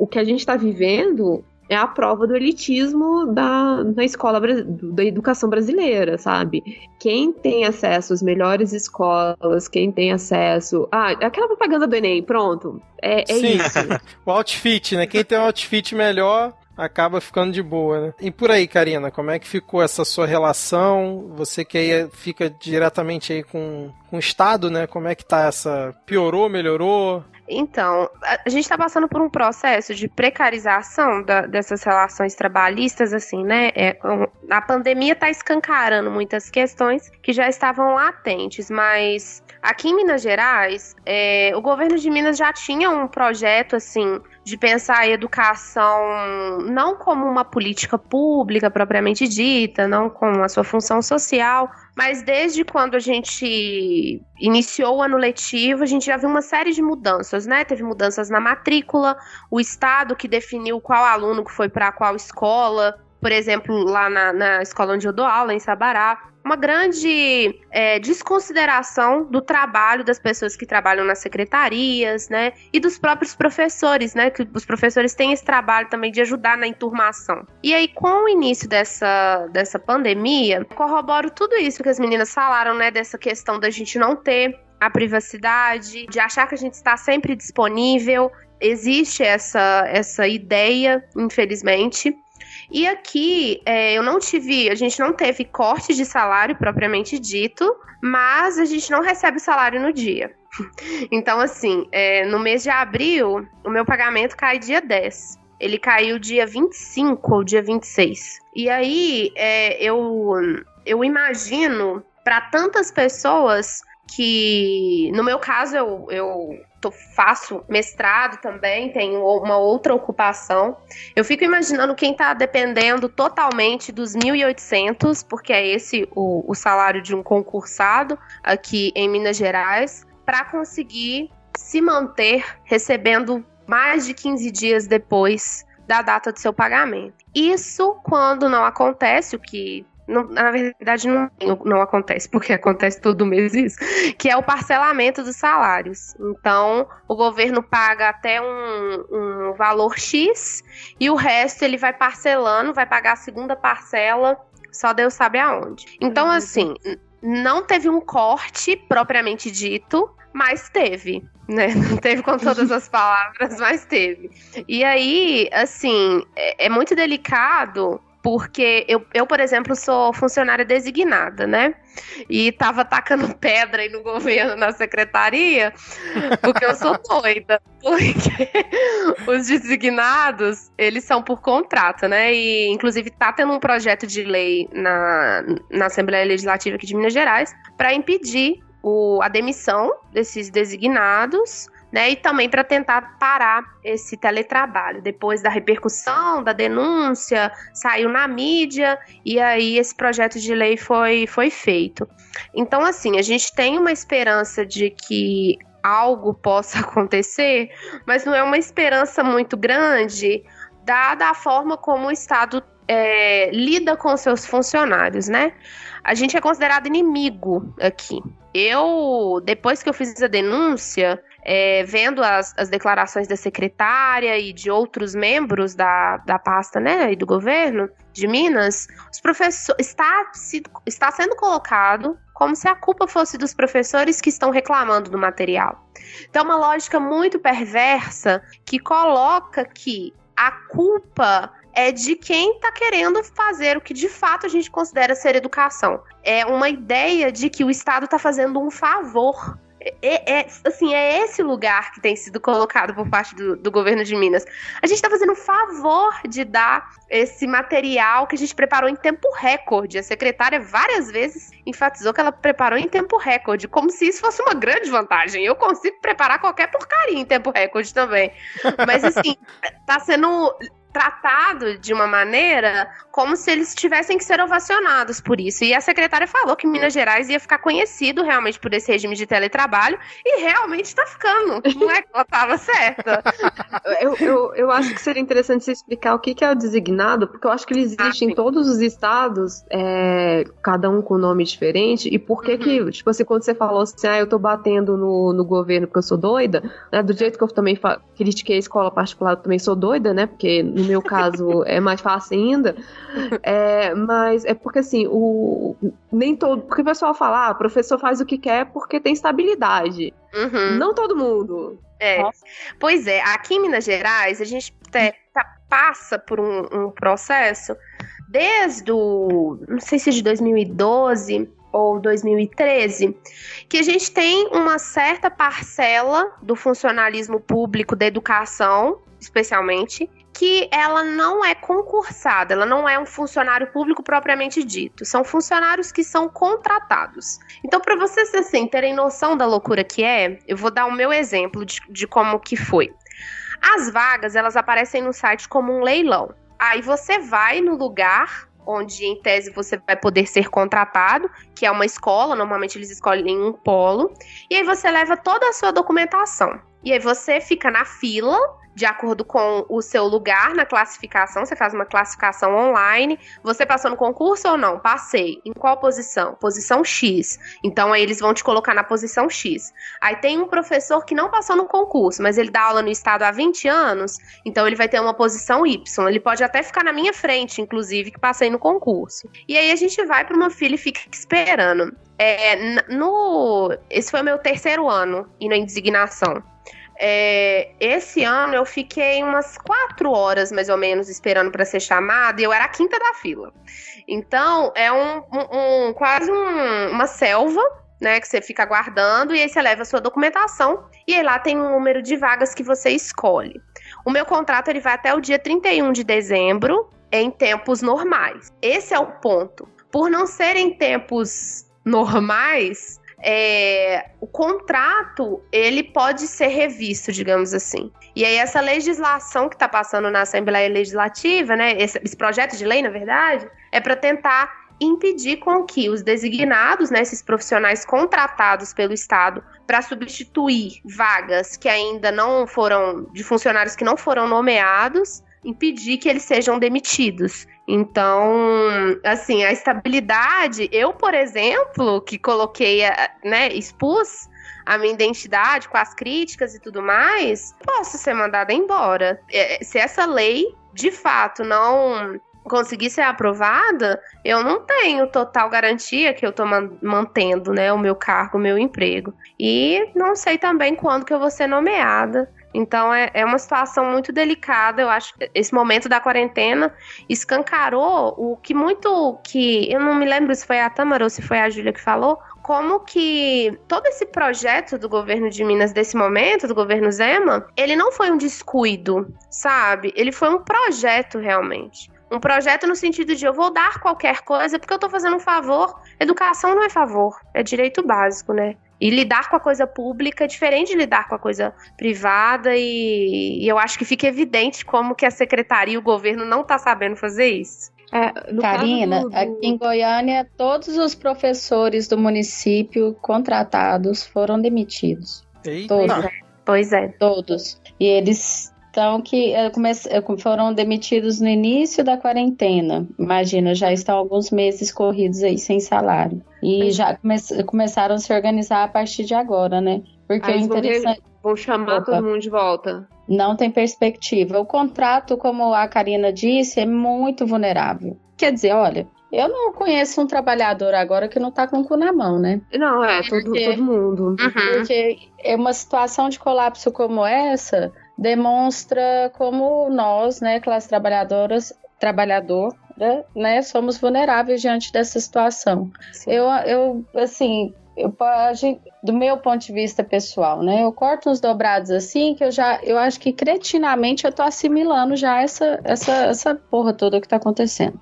o que a gente está vivendo é a prova do elitismo da escola, da educação brasileira, sabe? Quem tem acesso às melhores escolas, quem tem acesso... aquela propaganda do Enem, pronto. Sim. Isso. O outfit, né? Quem tem um outfit melhor acaba ficando de boa, né? E por aí, Karina, como é que ficou essa sua relação? Você que aí fica diretamente aí com o Estado, né? Como é que tá essa... Piorou, melhorou? Então, a gente está passando por um processo de precarização dessas relações trabalhistas, assim, né? A pandemia está escancarando muitas questões que já estavam latentes, mas aqui em Minas Gerais, o governo de Minas já tinha um projeto, assim, de pensar a educação não como uma política pública propriamente dita, não com a sua função social, mas desde quando a gente iniciou o ano letivo, a gente já viu uma série de mudanças, né? Teve mudanças na matrícula, o Estado que definiu qual aluno que foi para qual escola, por exemplo, lá na escola onde eu dou aula, em Sabará. Uma grande desconsideração do trabalho das pessoas que trabalham nas secretarias, né? E dos próprios professores, né? Que os professores têm esse trabalho também de ajudar na enturmação. E aí, com o início dessa pandemia, corroboro tudo isso que as meninas falaram, né? Dessa questão da gente não ter a privacidade, de achar que a gente está sempre disponível. Existe essa ideia, infelizmente. E aqui, a gente não teve corte de salário propriamente dito, mas a gente não recebe o salário no dia. Então, assim, no mês de abril, o meu pagamento cai dia 10. Ele caiu dia 25 ou dia 26. E aí, eu imagino, para tantas pessoas que, no meu caso, eu faço mestrado também, tenho uma outra ocupação. Eu fico imaginando quem está dependendo totalmente dos 1.800, porque é esse o salário de um concursado aqui em Minas Gerais, para conseguir se manter recebendo mais de 15 dias depois da data do seu pagamento. Isso quando não acontece, o que... na verdade, não acontece, porque acontece todo mês isso, que é o parcelamento dos salários. Então, o governo paga até um valor X e o resto ele vai parcelando, vai pagar a segunda parcela, só Deus sabe aonde. Então, assim, não teve um corte propriamente dito, mas teve, né? Não teve com todas as palavras, mas teve. E aí, assim, é muito delicado... Porque eu, por exemplo, sou funcionária designada, né? E tava tacando pedra aí no governo, na secretaria, porque eu sou doida. Porque os designados, eles são por contrato, né? E, inclusive, tá tendo um projeto de lei na Assembleia Legislativa aqui de Minas Gerais para impedir a demissão desses designados, né, e também para tentar parar esse teletrabalho. Depois da repercussão, da denúncia, saiu na mídia e aí esse projeto de lei foi feito. Então, assim, a gente tem uma esperança de que algo possa acontecer, mas não é uma esperança muito grande, dada a forma como o Estado lida com seus funcionários, né? A gente é considerado inimigo aqui. Depois que eu fiz a denúncia, vendo as declarações da secretária e de outros membros da pasta, né, e do governo de Minas, os professores está sendo colocado como se a culpa fosse dos professores que estão reclamando do material. Então, é uma lógica muito perversa que coloca que a culpa é de quem está querendo fazer o que de fato a gente considera ser educação. É uma ideia de que o Estado está fazendo um favor. Assim, é esse lugar que tem sido colocado por parte do governo de Minas. A gente está fazendo um favor de dar esse material que a gente preparou em tempo recorde. A secretária várias vezes enfatizou que ela preparou em tempo recorde, como se isso fosse uma grande vantagem. Eu consigo preparar qualquer porcaria em tempo recorde também. Mas, assim, está sendo tratado de uma maneira como se eles tivessem que ser ovacionados por isso. E a secretária falou que Minas Gerais ia ficar conhecido realmente por esse regime de teletrabalho e realmente está ficando. Não é que ela estava certa. Eu acho que seria interessante você explicar o que é o designado, porque eu acho que ele existe em todos os estados, cada um com nome diferente, e por que que, tipo assim, quando você falou assim, eu tô batendo no governo porque eu sou doida, né, do jeito que eu também critiquei a escola particular, eu também sou doida, né, porque no meu caso é mais fácil ainda, mas é porque assim, nem todo, porque o pessoal fala, o professor faz o que quer porque tem estabilidade. Não todo mundo. Pois é, aqui em Minas Gerais, a gente passa por um processo desde não sei se de 2012 ou 2013, que a gente tem uma certa parcela do funcionalismo público da educação, especialmente, que ela não é concursada, ela não é um funcionário público propriamente dito, são funcionários que são contratados. Então, para vocês assim, terem noção da loucura que é, eu vou dar o meu exemplo de como que foi. As vagas, elas aparecem no site como um leilão. Aí você vai no lugar onde, em tese, você vai poder ser contratado, que é uma escola, normalmente eles escolhem um polo, e aí você leva toda a sua documentação. E aí você fica na fila, de acordo com o seu lugar na classificação, você faz uma classificação online. Você passou no concurso ou não? Passei. Em qual posição? Posição X. Então aí eles vão te colocar na posição X. Aí tem um professor que não passou no concurso, mas ele dá aula no estado há 20 anos, então ele vai ter uma posição Y. Ele pode até ficar na minha frente, inclusive, que passei no concurso. E aí a gente vai para uma fila e fica esperando. Esse foi o meu 3º ano indo em designação. Esse ano eu fiquei umas 4 horas mais ou menos esperando para ser chamada, e eu era a 5ª da fila. Então é quase uma selva, né, que você fica aguardando, e aí você leva a sua documentação e aí lá tem um número de vagas que você escolhe. O meu contrato ele vai até o dia 31 de dezembro em tempos normais. Esse é o ponto. Por não serem tempos normais, o contrato ele pode ser revisto, digamos assim. E aí essa legislação que está passando na Assembleia Legislativa, né, esse projeto de lei, na verdade, é para tentar impedir com que os designados, né, esses profissionais contratados pelo Estado para substituir vagas que ainda não foram, de funcionários que não foram nomeados, impedir que eles sejam demitidos. Então, assim, a estabilidade, eu, por exemplo, que coloquei, né, expus a minha identidade com as críticas e tudo mais, posso ser mandada embora. Se essa lei, de fato, não conseguir ser aprovada, eu não tenho total garantia que eu tô mantendo, né, o meu cargo, o meu emprego. E não sei também quando que eu vou ser nomeada. Então é uma situação muito delicada. Eu acho que esse momento da quarentena escancarou o que eu não me lembro se foi a Tâmara ou se foi a Júlia que falou, como que todo esse projeto do governo de Minas desse momento, do governo Zema, ele não foi um descuido, sabe? Ele foi um projeto realmente. Um projeto no sentido de eu vou dar qualquer coisa porque eu tô fazendo um favor. Educação não é favor, é direito básico, né? E lidar com a coisa pública é diferente de lidar com a coisa privada, e eu acho que fica evidente como que a secretaria e o governo não tá sabendo fazer isso. Karina, aqui em Goiânia, todos os professores do município contratados foram demitidos. Eita. Todos. Pois é. Todos. E eles foram demitidos no início da quarentena. Imagina, já estão alguns meses corridos aí sem salário. E já começaram a se organizar a partir de agora, né? Porque aí o interessante... vão chamar todo mundo de volta. Não tem perspectiva. O contrato, como a Karina disse, é muito vulnerável. Quer dizer, olha, eu não conheço um trabalhador agora que não tá com o cu na mão, né? Não, todo mundo. Porque é uma situação de colapso como essa demonstra como nós, né, classe trabalhadora, né, somos vulneráveis diante dessa situação. Do meu ponto de vista pessoal, né, eu corto uns dobrados assim que eu acho que cretinamente eu tô assimilando já essa porra toda que tá acontecendo.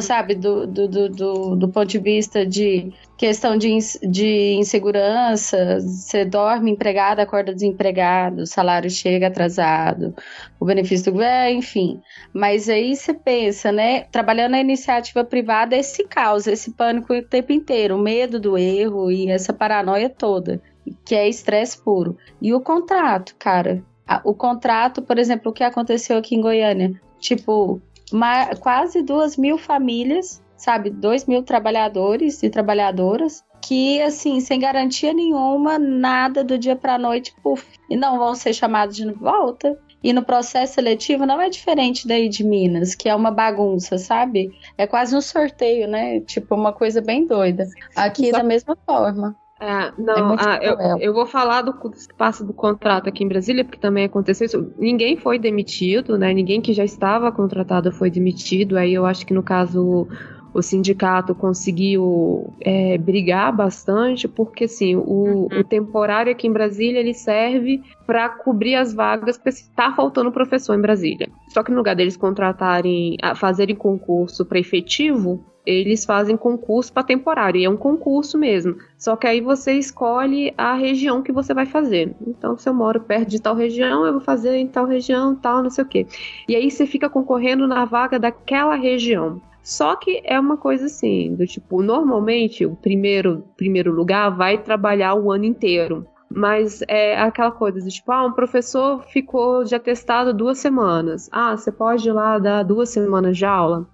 Sabe, do ponto de vista de questão de insegurança, você dorme empregado, acorda desempregado, o salário chega atrasado, o benefício do enfim. Mas aí você pensa, né, trabalhando na iniciativa privada, esse caos, esse pânico o tempo inteiro, o medo do erro e essa paranoia toda, que é estresse puro. E o contrato, cara, o contrato, por exemplo, o que aconteceu aqui em Goiânia, tipo... quase 2.000 famílias, sabe, 2.000 trabalhadores e trabalhadoras que, assim, sem garantia nenhuma, nada do dia para a noite, e não vão ser chamados de volta. E no processo seletivo não é diferente daí de Minas, que é uma bagunça, sabe? É quase um sorteio, né? Tipo, uma coisa bem doida. Aqui da mesma forma. Eu vou falar do que passa do contrato aqui em Brasília, porque também aconteceu isso. Ninguém foi demitido, né? Ninguém que já estava contratado foi demitido. Aí eu acho que no caso o sindicato conseguiu brigar bastante, porque assim, o temporário aqui em Brasília ele serve para cobrir as vagas, porque está faltando professor em Brasília. Só que no lugar deles fazerem concurso para efetivo, eles fazem concurso para temporário, e é um concurso mesmo. Só que aí você escolhe a região que você vai fazer. Então, se eu moro perto de tal região, eu vou fazer em tal região, tal, não sei o quê. E aí você fica concorrendo na vaga daquela região. Só que é uma coisa assim, do tipo, normalmente o primeiro lugar vai trabalhar o ano inteiro. Mas é aquela coisa do tipo, um professor ficou de atestado 2 semanas. Você pode ir lá dar 2 semanas de aula?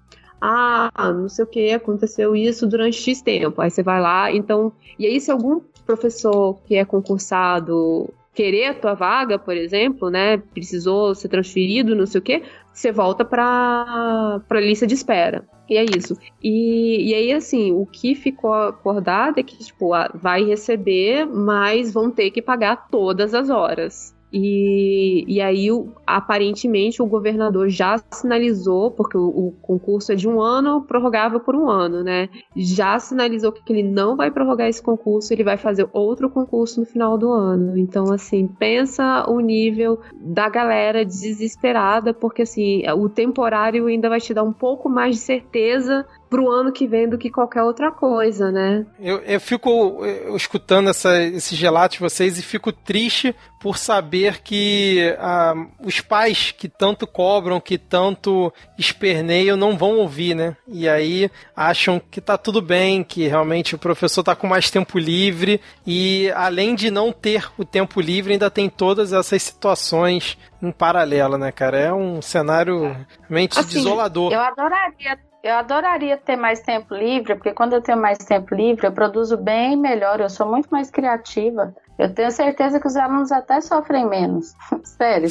Não sei o que, aconteceu isso durante X tempo. Aí você vai lá, então... E aí se algum professor que é concursado querer a tua vaga, por exemplo, né, precisou ser transferido, não sei o que, você volta pra lista de espera. E é isso. E aí, assim, o que ficou acordado é que, tipo, vai receber, mas vão ter que pagar todas as horas. E aí, aparentemente, o governador já sinalizou, porque o concurso é de 1 ano, prorrogável por 1 ano, né? Já sinalizou que ele não vai prorrogar esse concurso, ele vai fazer outro concurso no final do ano. Então, assim, pensa o nível da galera desesperada, porque, assim, o temporário ainda vai te dar um pouco mais de certeza pro ano que vem do que qualquer outra coisa, né? Eu fico escutando esses relatos de vocês e fico triste por saber que os pais que tanto cobram, que tanto esperneiam, não vão ouvir, né? E aí acham que tá tudo bem, que realmente o professor tá com mais tempo livre e além de não ter o tempo livre, ainda tem todas essas situações em paralelo, né, cara? É um cenário realmente desolador. Eu adoraria ter mais tempo livre, porque quando eu tenho mais tempo livre, eu produzo bem melhor, eu sou muito mais criativa. Eu tenho certeza que os alunos até sofrem menos. Sério.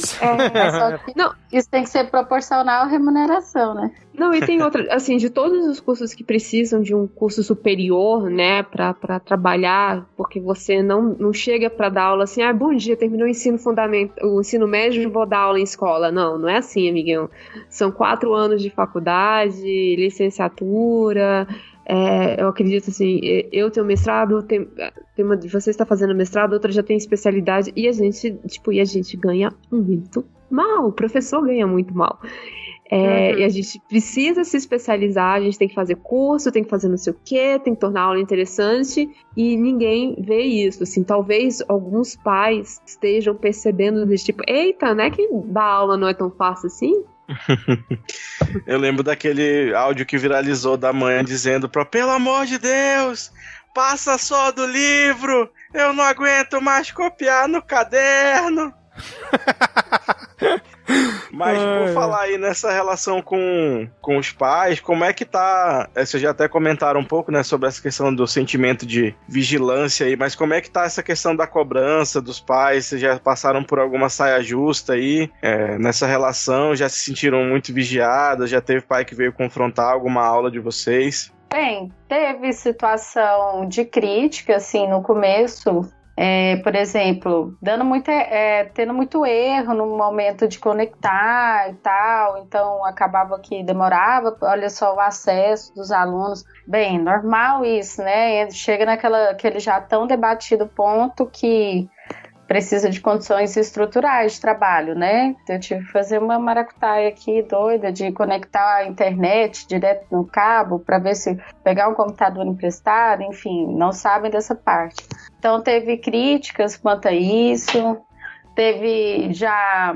Mas só que isso tem que ser proporcional à remuneração, né? Não, e tem outra, assim, de todos os cursos que precisam de um curso superior, né, pra trabalhar, porque você não chega pra dar aula assim, bom dia, terminou o ensino médio, vou dar aula em escola. Não é assim, amiguinho. São 4 anos de faculdade, licenciatura. Eu acredito assim, eu tenho mestrado, você está fazendo mestrado, outra já tem especialidade, e a gente ganha muito mal, o professor ganha muito mal. E a gente precisa se especializar, a gente tem que fazer curso, tem que fazer não sei o que, tem que tornar a aula interessante, e ninguém vê isso, assim, talvez alguns pais estejam percebendo desse tipo, eita, né, que dar aula não é tão fácil assim? Eu lembro daquele áudio que viralizou da mãe dizendo pelo amor de Deus, passa só do livro, eu não aguento mais copiar no caderno. Mas por falar aí nessa relação com os pais, como é que tá? Vocês já até comentaram um pouco, né, sobre essa questão do sentimento de vigilância aí, mas como é que tá essa questão da cobrança dos pais? Vocês já passaram por alguma saia justa aí nessa relação? Já se sentiram muito vigiadas? Já teve pai que veio confrontar alguma aula de vocês? Bem, teve situação de crítica, assim, no começo. Por exemplo, tendo muito erro no momento de conectar e tal, então acabava que demorava, olha só o acesso dos alunos, bem, normal isso, né? Chega naquele já tão debatido ponto que precisa de condições estruturais de trabalho, né? Eu tive que fazer uma maracutaia aqui doida de conectar a internet direto no cabo para ver se pegar um computador emprestado, enfim, não sabem dessa parte. Então teve críticas quanto a isso, teve a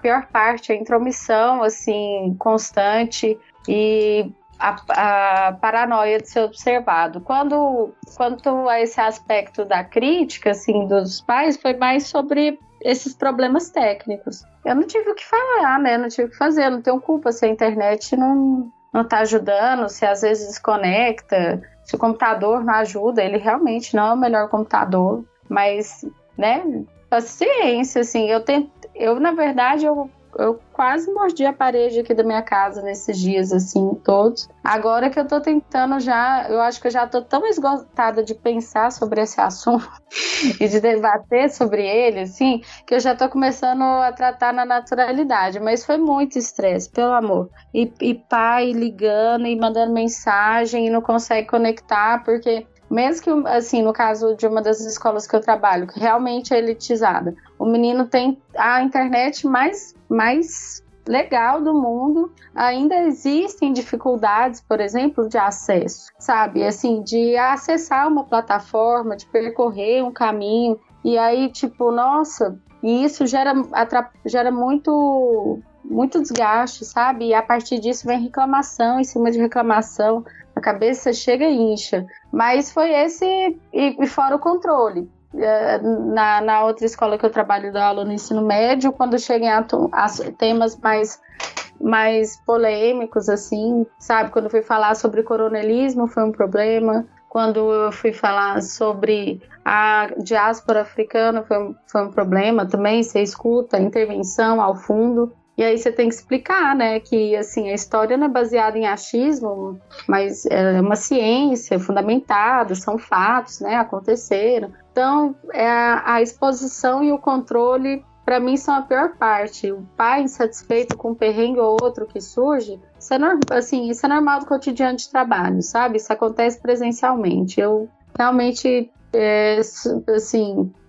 pior parte, a intromissão assim constante e a paranoia de ser observado. Quanto a esse aspecto da crítica, assim, dos pais, foi mais sobre esses problemas técnicos. Eu não tive o que falar, né? Não tive o que fazer, não tenho culpa se a internet não tá ajudando, se às vezes desconecta, se o computador não ajuda, ele realmente não é o melhor computador, mas, né, paciência, assim, na verdade, eu quase mordi a parede aqui da minha casa nesses dias, assim, todos. Agora que eu tô tentando eu acho que eu já tô tão esgotada de pensar sobre esse assunto e de debater sobre ele, assim, que eu já tô começando a tratar na naturalidade. Mas foi muito estresse, pelo amor. E pai ligando e mandando mensagem e não consegue conectar, porque... Mesmo que, assim, no caso de uma das escolas que eu trabalho, que realmente é elitizada, o menino tem a internet mais legal do mundo, ainda existem dificuldades, por exemplo, de acesso, sabe? Assim, de acessar uma plataforma, de percorrer um caminho, e aí, tipo, nossa, e isso gera muito desgaste, sabe? E a partir disso vem reclamação em cima de reclamação, a cabeça chega e incha. Mas foi esse, e fora o controle. Na outra escola que eu trabalho, da aula no ensino médio, quando chegam a temas mais polêmicos, assim, sabe? Quando eu fui falar sobre coronelismo, foi um problema. Quando eu fui falar sobre a diáspora africana, foi um problema também. Você escuta a intervenção ao fundo. E aí você tem que explicar, né, que assim, a história não é baseada em achismo, mas é uma ciência fundamentada, são fatos, né, aconteceram. Então, a exposição e o controle, para mim, são a pior parte. O pai insatisfeito com um perrengue ou outro que surge, isso é normal do cotidiano de trabalho, sabe? Isso acontece presencialmente. Eu realmente,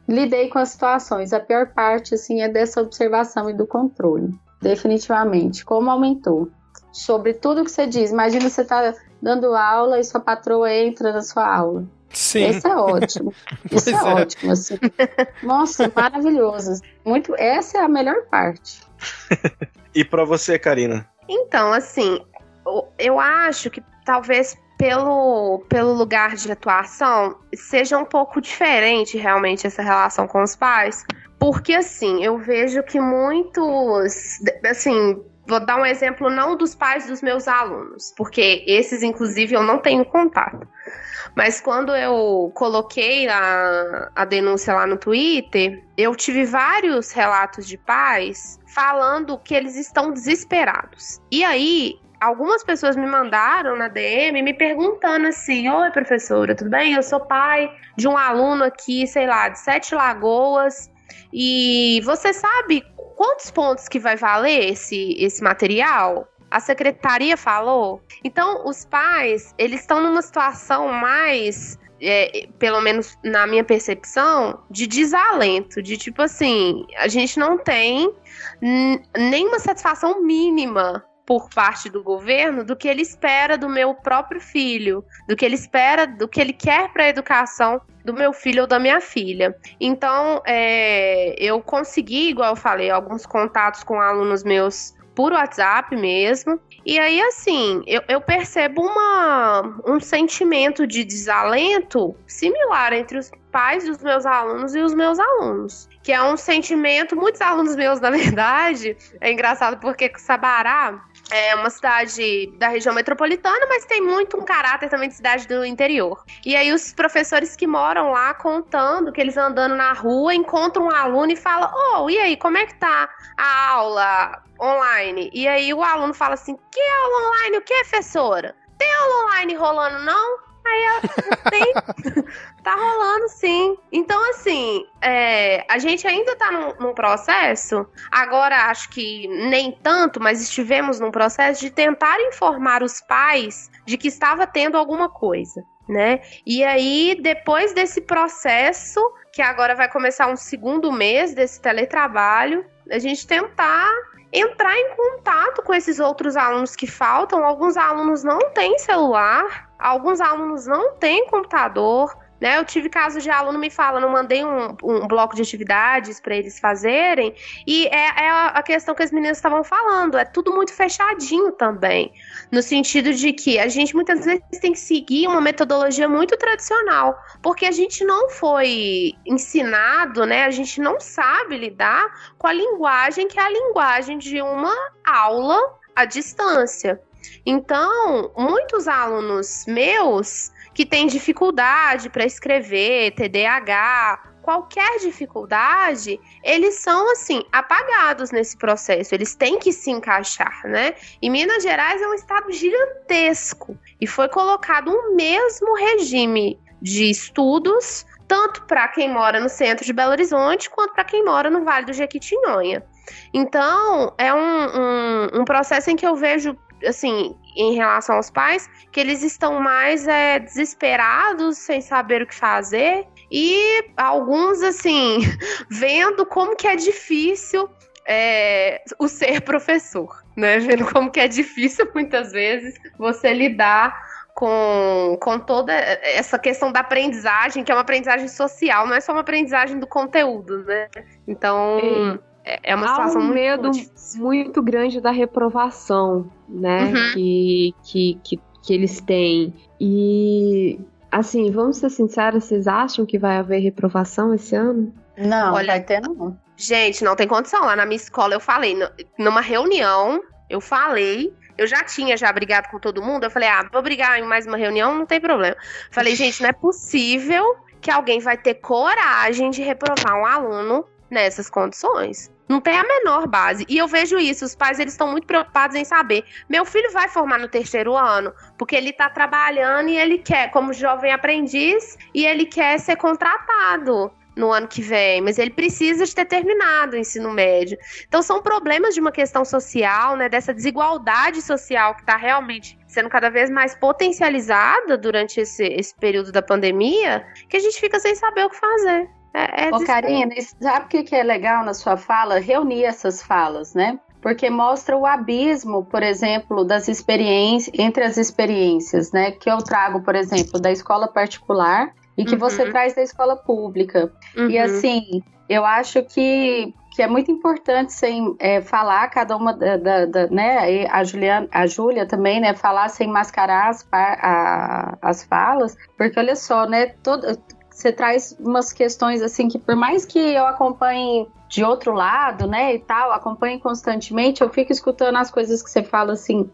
lidei com as situações. A pior parte, assim, é dessa observação e do controle. Definitivamente. Como aumentou. Sobre tudo que você diz. Imagina você tá dando aula e sua patroa entra na sua aula. Sim. Isso é ótimo. Isso é ótimo, assim. Nossa, maravilhoso. Essa é a melhor parte. E pra você, Karina? Então, assim, eu acho que talvez pelo lugar de atuação seja um pouco diferente realmente essa relação com os pais. Porque, assim, eu vejo que muitos, assim, vou dar um exemplo não dos pais dos meus alunos, porque esses, inclusive, eu não tenho contato. Mas quando eu coloquei a denúncia lá no Twitter, eu tive vários relatos de pais falando que eles estão desesperados. E aí, algumas pessoas me mandaram na DM me perguntando assim: oi, professora, tudo bem? Eu sou pai de um aluno aqui, sei lá, de 7 Lagoas. E você sabe quantos pontos que vai valer esse material? A secretaria falou. Então, os pais, eles estão numa situação mais, pelo menos na minha percepção, de desalento. De tipo assim, a gente não tem nenhuma satisfação mínima por parte do governo do que ele espera do meu próprio filho, do que ele espera, do que ele quer para a educação do meu filho ou da minha filha. Então, eu consegui, igual eu falei, alguns contatos com alunos meus por WhatsApp mesmo. E aí, assim, eu percebo um sentimento de desalento similar entre os pais dos meus alunos e os meus alunos. Que é um sentimento, muitos alunos meus, na verdade, é engraçado porque Sabará é uma cidade da região metropolitana, mas tem muito um caráter também de cidade do interior. E aí os professores que moram lá contando que eles andando na rua, encontram um aluno e falam: oh, e aí, como é que tá a aula online? E aí o aluno fala assim: que aula online? O que, professora? Tem aula online rolando, não? Aí tá rolando, sim. Então, assim, a gente ainda tá num processo, agora acho que nem tanto, mas estivemos num processo de tentar informar os pais de que estava tendo alguma coisa, né? E aí, depois desse processo, que agora vai começar um segundo mês desse teletrabalho, a gente tentar entrar em contato com esses outros alunos que faltam. Alguns alunos não têm celular, alguns alunos não têm computador, né? Eu tive casos de aluno me falando, eu mandei um bloco de atividades para eles fazerem, e é a questão que as meninas estavam falando, é tudo muito fechadinho também, no sentido de que a gente muitas vezes tem que seguir uma metodologia muito tradicional, porque a gente não foi ensinado, né? A gente não sabe lidar com a linguagem que é a linguagem de uma aula à distância. Então, muitos alunos meus que têm dificuldade para escrever, TDAH, qualquer dificuldade, eles são, assim, apagados nesse processo. Eles têm que se encaixar, né? E Minas Gerais é um estado gigantesco. E foi colocado um mesmo regime de estudos, tanto para quem mora no centro de Belo Horizonte, quanto para quem mora no Vale do Jequitinhonha. Então, é um processo em que eu vejo, assim, em relação aos pais, que eles estão mais desesperados, sem saber o que fazer, e alguns, assim, vendo como que é difícil o ser professor, né? Vendo como que é difícil, muitas vezes, você lidar com toda essa questão da aprendizagem, que é uma aprendizagem social, não é só uma aprendizagem do conteúdo, né? Então, é uma situação muito medo difícil. Muito grande da reprovação, né? Que eles têm. E, assim, vamos ser sinceros, vocês acham que vai haver reprovação esse ano? Não, Olha, vai ter não. Gente, não tem condição. Lá na minha escola eu falei, numa reunião, eu já tinha brigado com todo mundo, eu falei, vou brigar em mais uma reunião, não tem problema. Falei, gente, não é possível que alguém vai ter coragem de reprovar um aluno nessas condições. Não tem a menor base. E eu vejo isso, os pais, eles estão muito preocupados em saber, meu filho vai formar no 3º ano, porque ele tá trabalhando e ele quer, como jovem aprendiz, e ele quer ser contratado no ano que vem, mas ele precisa de ter terminado o ensino médio. Então são problemas de uma questão social, né, dessa desigualdade social que está realmente sendo cada vez mais potencializada durante esse período da pandemia, que a gente fica sem saber o que fazer. Karina, sabe o que é legal na sua fala? Reunir essas falas, né? Porque mostra o abismo, por exemplo, das experiências, entre as experiências, né? Que eu trago, por exemplo, da escola particular e que você traz da escola pública. E assim, eu acho que é muito importante falar cada uma né, a Júlia também, né, falar sem mascarar as falas, porque olha só, né, você traz umas questões assim que por mais que eu acompanhe de outro lado, né, e tal, acompanhe constantemente, eu fico escutando as coisas que você fala assim,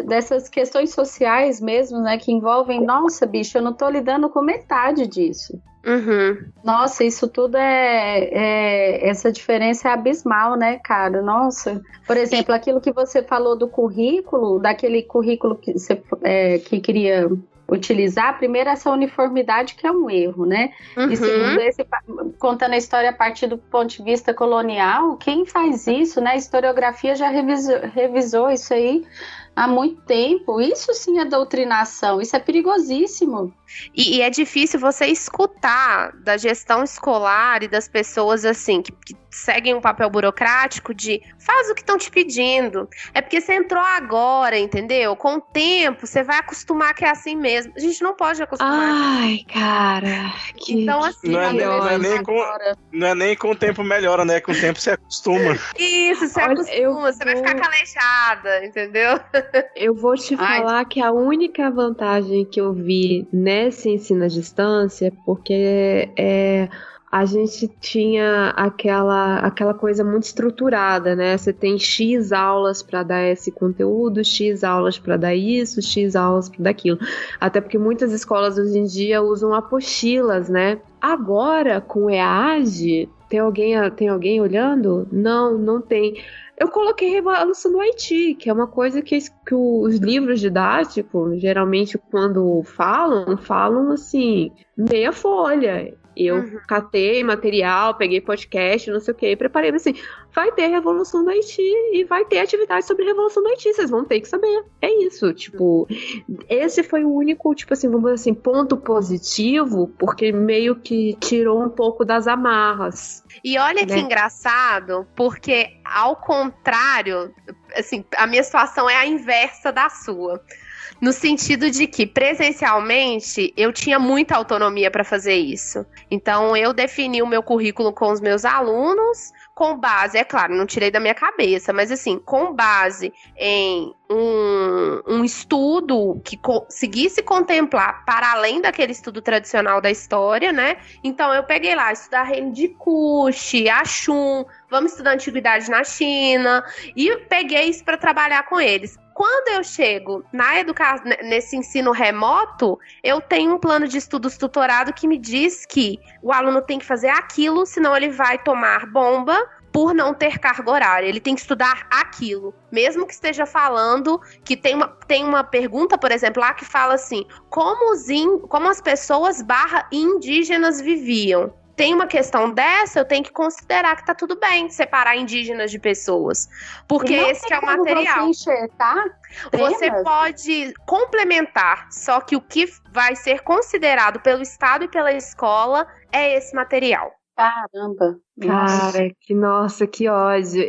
dessas questões sociais mesmo, né, que envolvem, nossa, bicho, eu não tô lidando com metade disso. Nossa, isso tudo essa diferença é abismal, né, cara? Nossa, por exemplo, aquilo que você falou do currículo, daquele currículo que você que queria utilizar, primeiro essa uniformidade que é um erro, né? E segundo contando a história a partir do ponto de vista colonial, quem faz isso, né? A historiografia já revisou isso aí há muito tempo. Isso sim é doutrinação, isso é perigosíssimo. E é difícil você escutar da gestão escolar e das pessoas assim, que seguem um papel burocrático de faz o que estão te pedindo. É porque você entrou agora, entendeu? Com o tempo, você vai acostumar que é assim mesmo. A gente não pode acostumar. Ai, cara. Então, assim, não é nem com o tempo melhora, né? Com o tempo você acostuma. Isso, você acostuma, você vai ficar calejada, entendeu? Eu vou te falar que a única vantagem que eu vi nesse ensino à distância, porque a gente tinha aquela coisa muito estruturada, né? Você tem X aulas para dar esse conteúdo, X aulas para dar isso, X aulas para dar aquilo. Até porque muitas escolas hoje em dia usam apostilas, né? Agora, com o EAD, tem alguém olhando? Não tem. Eu coloquei Revolução do Haiti, que é uma coisa que os livros didáticos, geralmente, quando falam assim, meia folha. Eu catei material, peguei podcast, não sei o que, e preparei assim, vai ter Revolução do Haiti e vai ter atividade sobre Revolução do Haiti, vocês vão ter que saber. É isso, tipo, esse foi o único, tipo assim, vamos dizer assim, ponto positivo, porque meio que tirou um pouco das amarras. E olha que engraçado, porque ao contrário, assim, a minha situação é a inversa da sua. No sentido de que, presencialmente, eu tinha muita autonomia para fazer isso. Então, eu defini o meu currículo com os meus alunos, com base, é claro, não tirei da minha cabeça, mas assim, com base em um estudo que conseguisse contemplar para além daquele estudo tradicional da história, né? Então, eu peguei lá, estudar reino de Kush, Axum, vamos estudar antiguidade na China, e peguei isso para trabalhar com eles. Quando eu chego nesse ensino remoto, eu tenho um plano de estudos tutorado que me diz que o aluno tem que fazer aquilo, senão ele vai tomar bomba por não ter carga horária. Ele tem que estudar aquilo. Mesmo que esteja falando que tem uma pergunta, por exemplo, lá que fala assim, como as pessoas indígenas viviam. Tem uma questão dessa, eu tenho que considerar que tá tudo bem separar indígenas de pessoas. Porque esse que é o material. Você pode complementar, só que o que vai ser considerado pelo Estado e pela escola é esse material. Caramba. Cara, que ódio.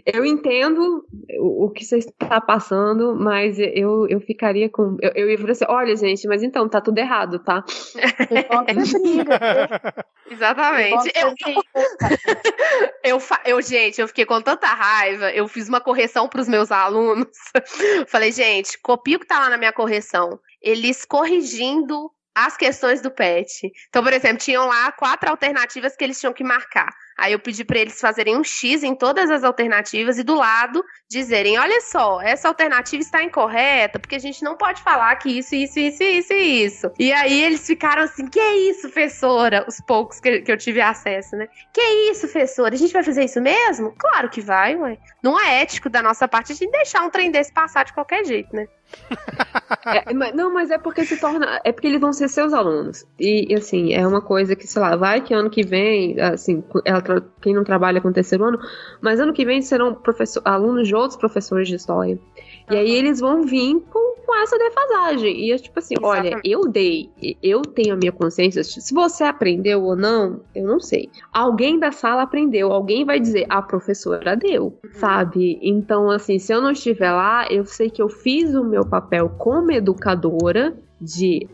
Eu entendo o que você está passando, mas eu ficaria com... Eu ia falar assim, olha, gente, mas então, tá tudo errado, tá? Exatamente. Gente, eu fiquei com tanta raiva, eu fiz uma correção pros meus alunos. Falei, gente, copia o que tá lá na minha correção. Eles corrigindo as questões do PET. Então, por exemplo, tinham lá 4 alternativas que eles tinham que marcar. Aí eu pedi para eles fazerem um X em todas as alternativas e do lado dizerem, olha só, essa alternativa está incorreta, porque a gente não pode falar que isso. E aí eles ficaram assim, que isso, professora? Os poucos que eu tive acesso, né? Que isso, professora? A gente vai fazer isso mesmo? Claro que vai, ué. Não é ético da nossa parte a gente deixar um trem desse passar de qualquer jeito, né? Mas é porque é porque eles vão ser seus alunos. E assim, é uma coisa que, sei lá, vai que ano que vem, assim, quem não trabalha com o terceiro ano, mas ano que vem serão alunos de outros professores de história. E aí eles vão vir com essa defasagem. E é tipo assim, olha, eu tenho a minha consciência, se você aprendeu ou não, eu não sei. Alguém da sala aprendeu, alguém vai dizer, a professora deu, sabe? Então, assim, se eu não estiver lá, eu sei que eu fiz o meu papel como educadora de,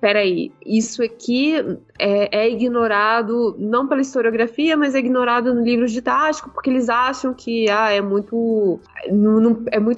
peraí, isso aqui é ignorado, não pela historiografia, mas é ignorado no livro didático, porque eles acham que é muito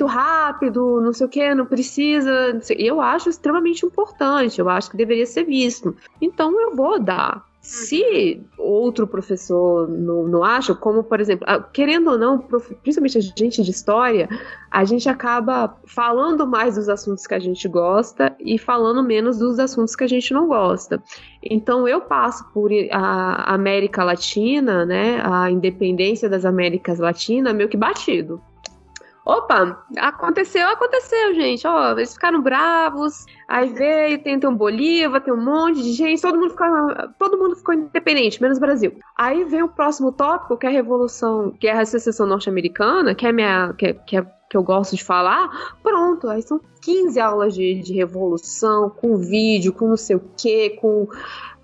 rápido, não sei o que, não precisa. Não sei. Eu acho extremamente importante, eu acho que deveria ser visto. Então eu vou dar. Se outro professor não acha, como por exemplo, querendo ou não, principalmente a gente de história, a gente acaba falando mais dos assuntos que a gente gosta e falando menos dos assuntos que a gente não gosta. Então eu passo por a América Latina, né, a independência das Américas Latinas, meio que batido. Opa, aconteceu, gente. Eles ficaram bravos. Aí veio, tem um Bolívar, tem um monte de gente. Todo mundo ficou independente, menos o Brasil. Aí vem o próximo tópico, que é a Revolução, que é a Secessão Norte-Americana, que eu gosto de falar. Pronto, aí são 15 aulas de revolução, com vídeo, com não sei o quê,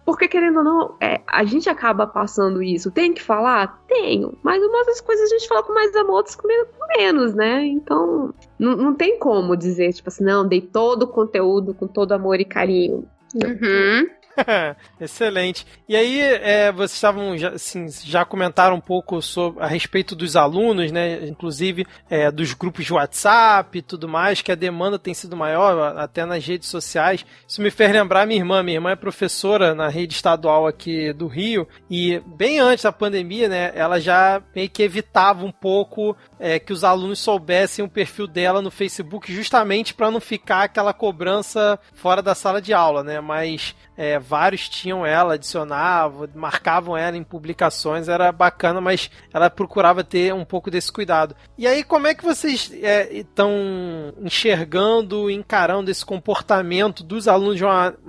Porque, querendo ou não, a gente acaba passando isso. Tem que falar? Tenho. Mas umas das coisas a gente fala com mais amor, outras com menos, né? Então, não tem como dizer, tipo assim, não, dei todo o conteúdo com todo amor e carinho. Uhum. Excelente. E aí, vocês estavam já comentaram um pouco a respeito dos alunos, né? Inclusive dos grupos de WhatsApp e tudo mais, que a demanda tem sido maior, até nas redes sociais. Isso me fez lembrar minha irmã. Minha irmã é professora na rede estadual aqui do Rio, e bem antes da pandemia, né? Ela já meio que evitava um pouco que os alunos soubessem o perfil dela no Facebook, justamente para não ficar aquela cobrança fora da sala de aula, né? Mas vários tinham ela, adicionavam, marcavam ela em publicações, era bacana, mas ela procurava ter um pouco desse cuidado. E aí, como é que vocês estão enxergando, encarando esse comportamento dos alunos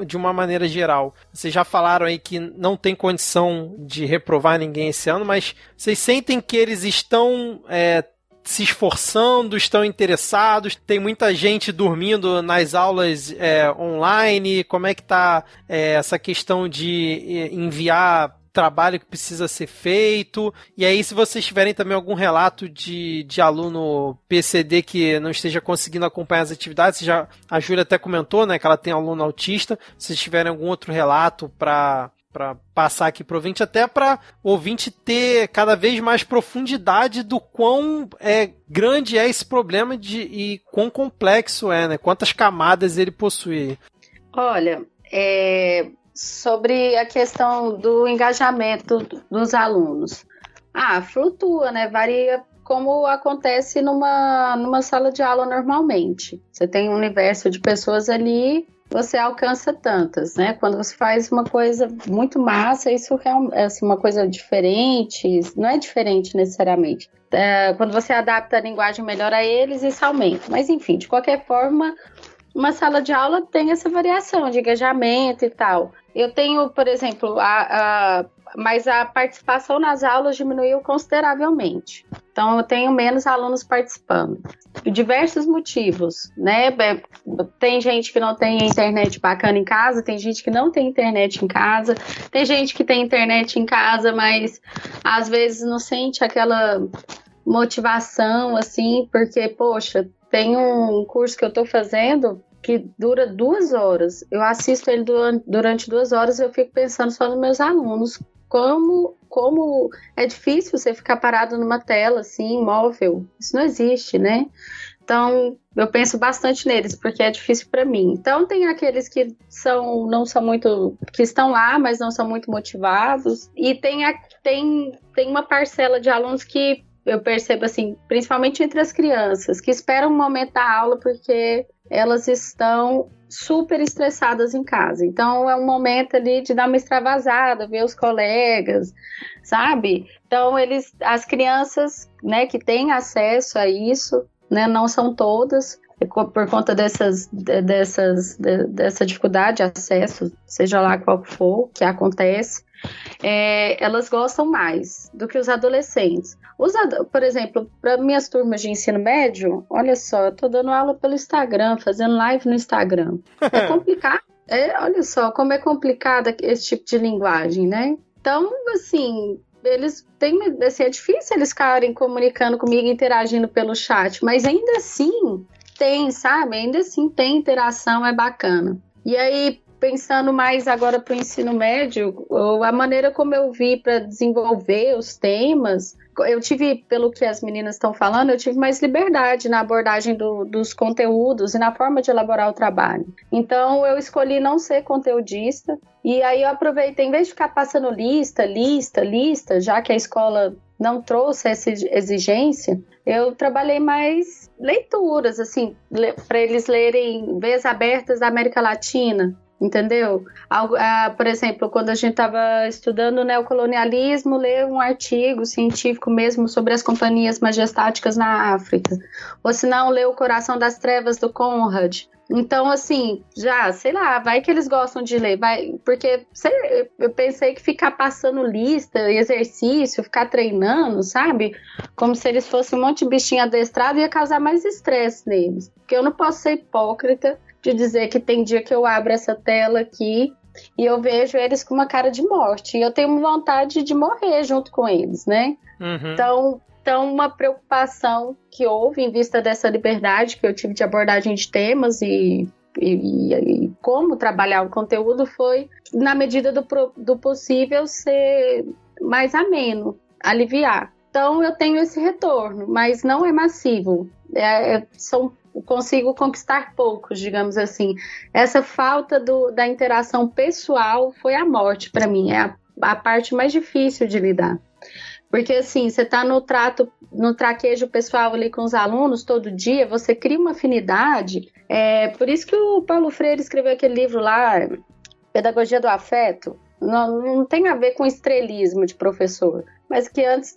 de uma maneira geral? Vocês já falaram aí que não tem condição de reprovar ninguém esse ano, mas vocês sentem que eles estão se esforçando, estão interessados? Tem muita gente dormindo nas aulas online? Como é que está essa questão de enviar trabalho que precisa ser feito? E aí, se vocês tiverem também algum relato de aluno PCD que não esteja conseguindo acompanhar as atividades, a Júlia até comentou, né, que ela tem aluno autista. Se vocês tiverem algum outro relato para passar aqui pro ouvinte, até para o ouvinte ter cada vez mais profundidade do quão grande é esse problema e quão complexo né? Quantas camadas ele possui. Olha, sobre a questão do engajamento dos alunos. Flutua, né? Varia como acontece numa sala de aula normalmente. Você tem um universo de pessoas ali, você alcança tantas, né? Quando você faz uma coisa muito massa, isso é assim, uma coisa diferente, não é diferente necessariamente. Quando você adapta a linguagem melhor a eles, isso aumenta. Mas, enfim, de qualquer forma, uma sala de aula tem essa variação de engajamento e tal. Eu tenho, por exemplo, mas a participação nas aulas diminuiu consideravelmente. Então, eu tenho menos alunos participando. Por diversos motivos, né? Tem gente que não tem internet bacana em casa, tem gente que não tem internet em casa, tem gente que tem internet em casa, mas às vezes não sente aquela motivação, assim, porque, poxa, tem um curso que eu estou fazendo que dura 2 horas. Eu assisto ele durante 2 horas e eu fico pensando só nos meus alunos. Como é difícil você ficar parado numa tela, assim, móvel. Isso não existe, né? Então, eu penso bastante neles, porque é difícil para mim. Então, tem aqueles que não são muito... que estão lá, mas não são muito motivados. E tem uma parcela de alunos que eu percebo, assim, principalmente entre as crianças, que esperam o momento da aula porque elas estão super estressadas em casa. Então, é um momento ali de dar uma extravasada, ver os colegas, sabe? Então, as crianças, né, que têm acesso a isso, né, não são todas, por conta dessa dificuldade de acesso, seja lá qual for, que acontece, elas gostam mais do que os adolescentes. Por exemplo, para minhas turmas de ensino médio, olha só, eu estou dando aula pelo Instagram, fazendo live no Instagram. É complicado. Olha só como é complicado esse tipo de linguagem, né? Então, assim, eles têm, assim, é difícil eles ficarem comunicando comigo, interagindo pelo chat, mas ainda assim tem, sabe? Ainda assim tem interação, é bacana. E aí, pensando mais agora para o ensino médio, a maneira como eu vi para desenvolver os temas, eu tive, pelo que as meninas estão falando, eu tive mais liberdade na abordagem dos conteúdos e na forma de elaborar o trabalho. Então, eu escolhi não ser conteudista, e aí eu aproveitei, em vez de ficar passando lista, já que a escola não trouxe essa exigência, eu trabalhei mais leituras, assim, para eles lerem Veias Abertas da América Latina, entendeu? Por exemplo, quando a gente estava estudando o neocolonialismo, ler um artigo científico mesmo sobre as companhias majestáticas na África. Ou se não, ler O Coração das Trevas, do Conrad. Então, assim, já, sei lá, vai que eles gostam de ler, porque eu pensei que ficar passando lista, exercício, ficar treinando, sabe? Como se eles fossem um monte de bichinho adestrado, ia causar mais estresse neles. Porque eu não posso ser hipócrita de dizer que tem dia que eu abro essa tela aqui e eu vejo eles com uma cara de morte. E eu tenho vontade de morrer junto com eles, né? Uhum. Então, uma preocupação que houve em vista dessa liberdade que eu tive de abordagem de temas e como trabalhar o conteúdo foi, na medida do possível, ser mais ameno, aliviar. Então, eu tenho esse retorno, mas não é massivo. Consigo conquistar poucos, digamos assim. Essa falta da interação pessoal foi a morte para mim, é a parte mais difícil de lidar. Porque assim, você está no traquejo pessoal ali com os alunos todo dia, você cria uma afinidade. Por isso que o Paulo Freire escreveu aquele livro lá, Pedagogia do Afeto. Não tem a ver com estrelismo de professor, mas que antes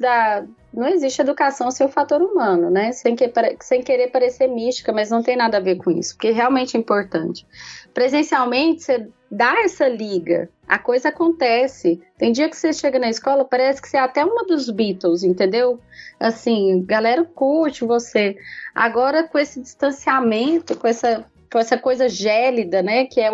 não existe educação sem o fator humano, né? Sem querer parecer mística, mas não tem nada a ver com isso, porque realmente é importante. Presencialmente, você dá essa liga, a coisa acontece. Tem dia que você chega na escola, parece que você é até uma dos Beatles, entendeu? Assim, galera curte você. Agora, com esse distanciamento, com essa coisa gélida, né, que é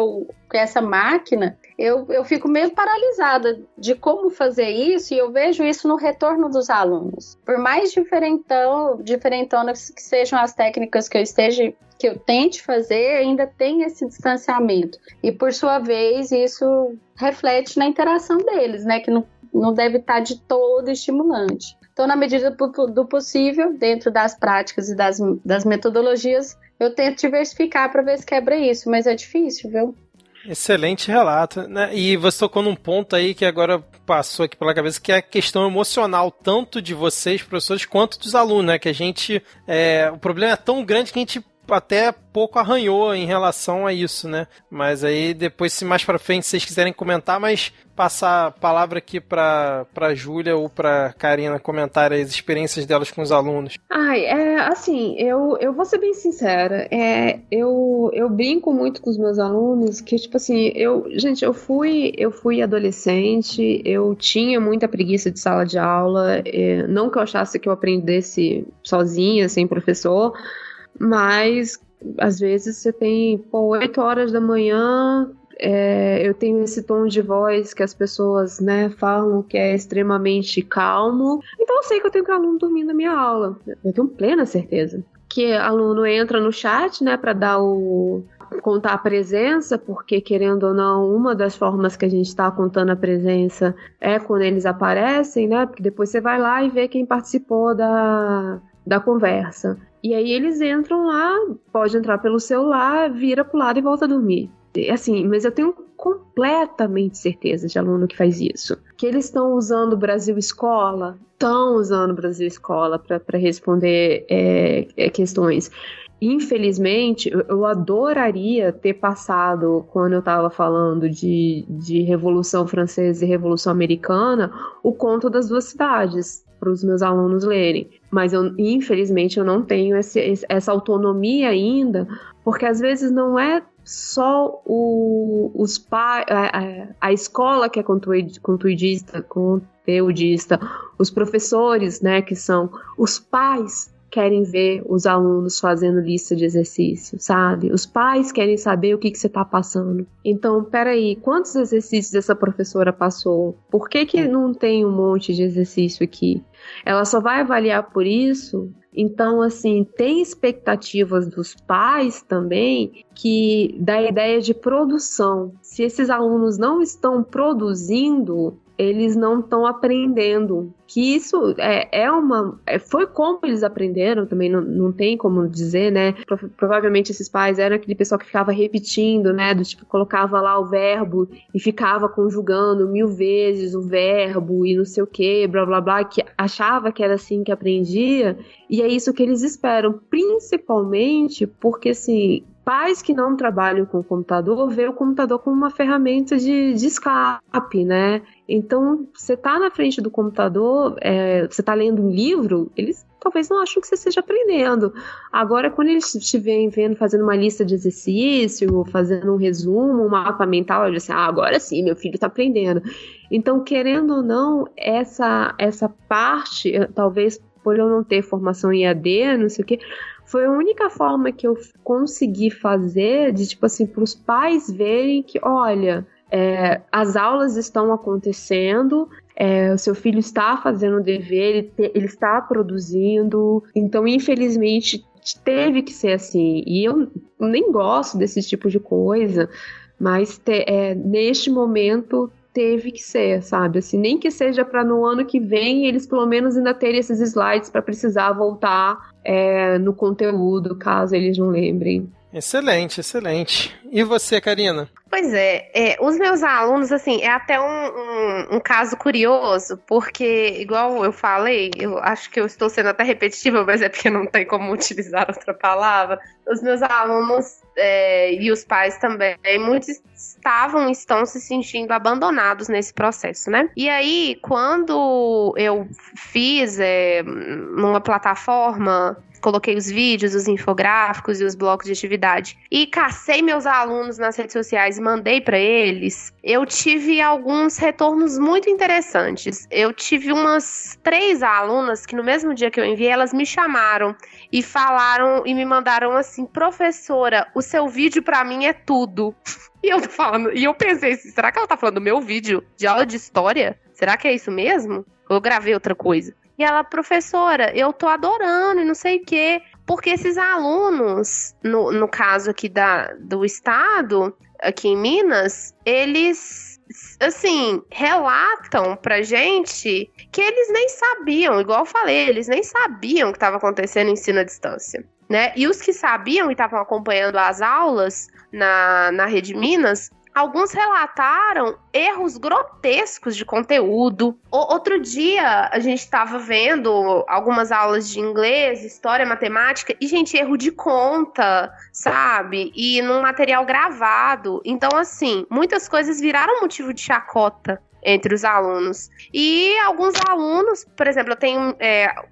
essa máquina, eu fico meio paralisada de como fazer isso, e eu vejo isso no retorno dos alunos. Por mais diferentonas que sejam as técnicas que eu tente fazer, ainda tem esse distanciamento. E, por sua vez, isso reflete na interação deles, né, que não deve estar de todo estimulante. Então, na medida do possível, dentro das práticas e das metodologias, eu tento diversificar para ver se quebra isso, mas é difícil, viu? Excelente relato, né? E você tocou num ponto aí que agora passou aqui pela cabeça, que é a questão emocional, tanto de vocês, professores, quanto dos alunos, né? Que a gente... o problema é tão grande que a gente até pouco arranhou em relação a isso, né? Mas aí depois, se mais pra frente vocês quiserem comentar, mas passar a palavra aqui pra Júlia ou pra Karina comentar as experiências delas com os alunos. Assim, eu vou ser bem sincera, eu brinco muito com os meus alunos, que tipo assim, eu fui adolescente, eu tinha muita preguiça de sala de aula, não que eu achasse que eu aprendesse sozinha, sem professor, mas às vezes você tem 8 horas da manhã, eu tenho esse tom de voz que as pessoas, né, falam que é extremamente calmo, então eu sei que eu tenho que aluno dormindo na minha aula, eu tenho plena certeza que aluno entra no chat, né, para contar a presença, porque querendo ou não, uma das formas que a gente está contando a presença é quando eles aparecem, né, porque depois você vai lá e vê quem participou da conversa. E aí eles entram lá, pode entrar pelo celular, vira pro lado e volta a dormir. Assim, mas eu tenho completamente certeza de aluno que faz isso. Que eles estão usando o Brasil Escola? Estão usando o Brasil Escola para responder questões. Infelizmente, eu adoraria ter passado, quando eu estava falando de Revolução Francesa e Revolução Americana, o Conto das Duas Cidades, para os meus alunos lerem. Mas, infelizmente, eu não tenho essa autonomia ainda, porque às vezes não é só os pais, a escola que é conteudista, os professores, né, que são os pais, querem ver os alunos fazendo lista de exercícios, sabe? Os pais querem saber o que você está passando. Então, peraí, quantos exercícios essa professora passou? Por que não tem um monte de exercício aqui? Ela só vai avaliar por isso? Então, assim, tem expectativas dos pais também que da ideia de produção. Se esses alunos não estão produzindo, eles não estão aprendendo. Que isso foi como eles aprenderam, também não tem como dizer, né? Provavelmente esses pais eram aquele pessoal que ficava repetindo, né? Do tipo, colocava lá o verbo e ficava conjugando 1000 vezes o verbo e não sei o que, blá blá blá, que achava que era assim que aprendia. E é isso que eles esperam, principalmente porque, assim, pais que não trabalham com o computador vê o computador como uma ferramenta de escape, né? Então, você tá na frente do computador, você tá lendo um livro, eles talvez não acham que você esteja aprendendo. Agora, quando eles estiverem vendo, fazendo uma lista de exercício, fazendo um resumo, um mapa mental, eles dizem, agora sim, meu filho tá aprendendo. Então, querendo ou não, essa parte, talvez por eu não ter formação em EAD, não sei o quê, foi a única forma que eu consegui fazer de, tipo assim, para os pais verem que, olha, as aulas estão acontecendo, o seu filho está fazendo o dever, ele está produzindo, então, infelizmente, teve que ser assim. E eu nem gosto desse tipo de coisa, mas neste momento teve que ser, sabe? Assim, nem que seja para no ano que vem eles pelo menos ainda terem esses slides para precisar voltar no conteúdo, caso eles não lembrem. Excelente, excelente. E você, Karina? Pois os meus alunos, assim, é até um caso curioso, porque, igual eu falei, eu acho que eu estou sendo até repetitiva, mas é porque não tem como utilizar outra palavra. Os meus alunos e os pais também, muitos estão se sentindo abandonados nesse processo, né? E aí, quando eu fiz numa plataforma, coloquei os vídeos, os infográficos e os blocos de atividade e cacei meus alunos nas redes sociais e mandei para eles, eu tive alguns retornos muito interessantes. Eu tive umas 3 alunas que no mesmo dia que eu enviei, elas me chamaram e falaram e me mandaram assim, professora, o seu vídeo para mim é tudo. E eu pensei, será que ela tá falando do meu vídeo de aula de história? Será que é isso mesmo? Ou eu gravei outra coisa? E ela, professora, eu tô adorando e não sei o quê. Porque esses alunos, no caso aqui do estado, aqui em Minas, eles, assim, relatam pra gente que eles nem sabiam, igual eu falei, eles nem sabiam que estava acontecendo ensino à distância, né? E os que sabiam e estavam acompanhando as aulas na Rede Minas, alguns relataram erros grotescos de conteúdo. Outro dia, a gente estava vendo algumas aulas de inglês, história, matemática, e, gente, erro de conta, sabe? E num material gravado. Então, assim, muitas coisas viraram motivo de chacota entre os alunos. E alguns alunos, por exemplo, eu tenho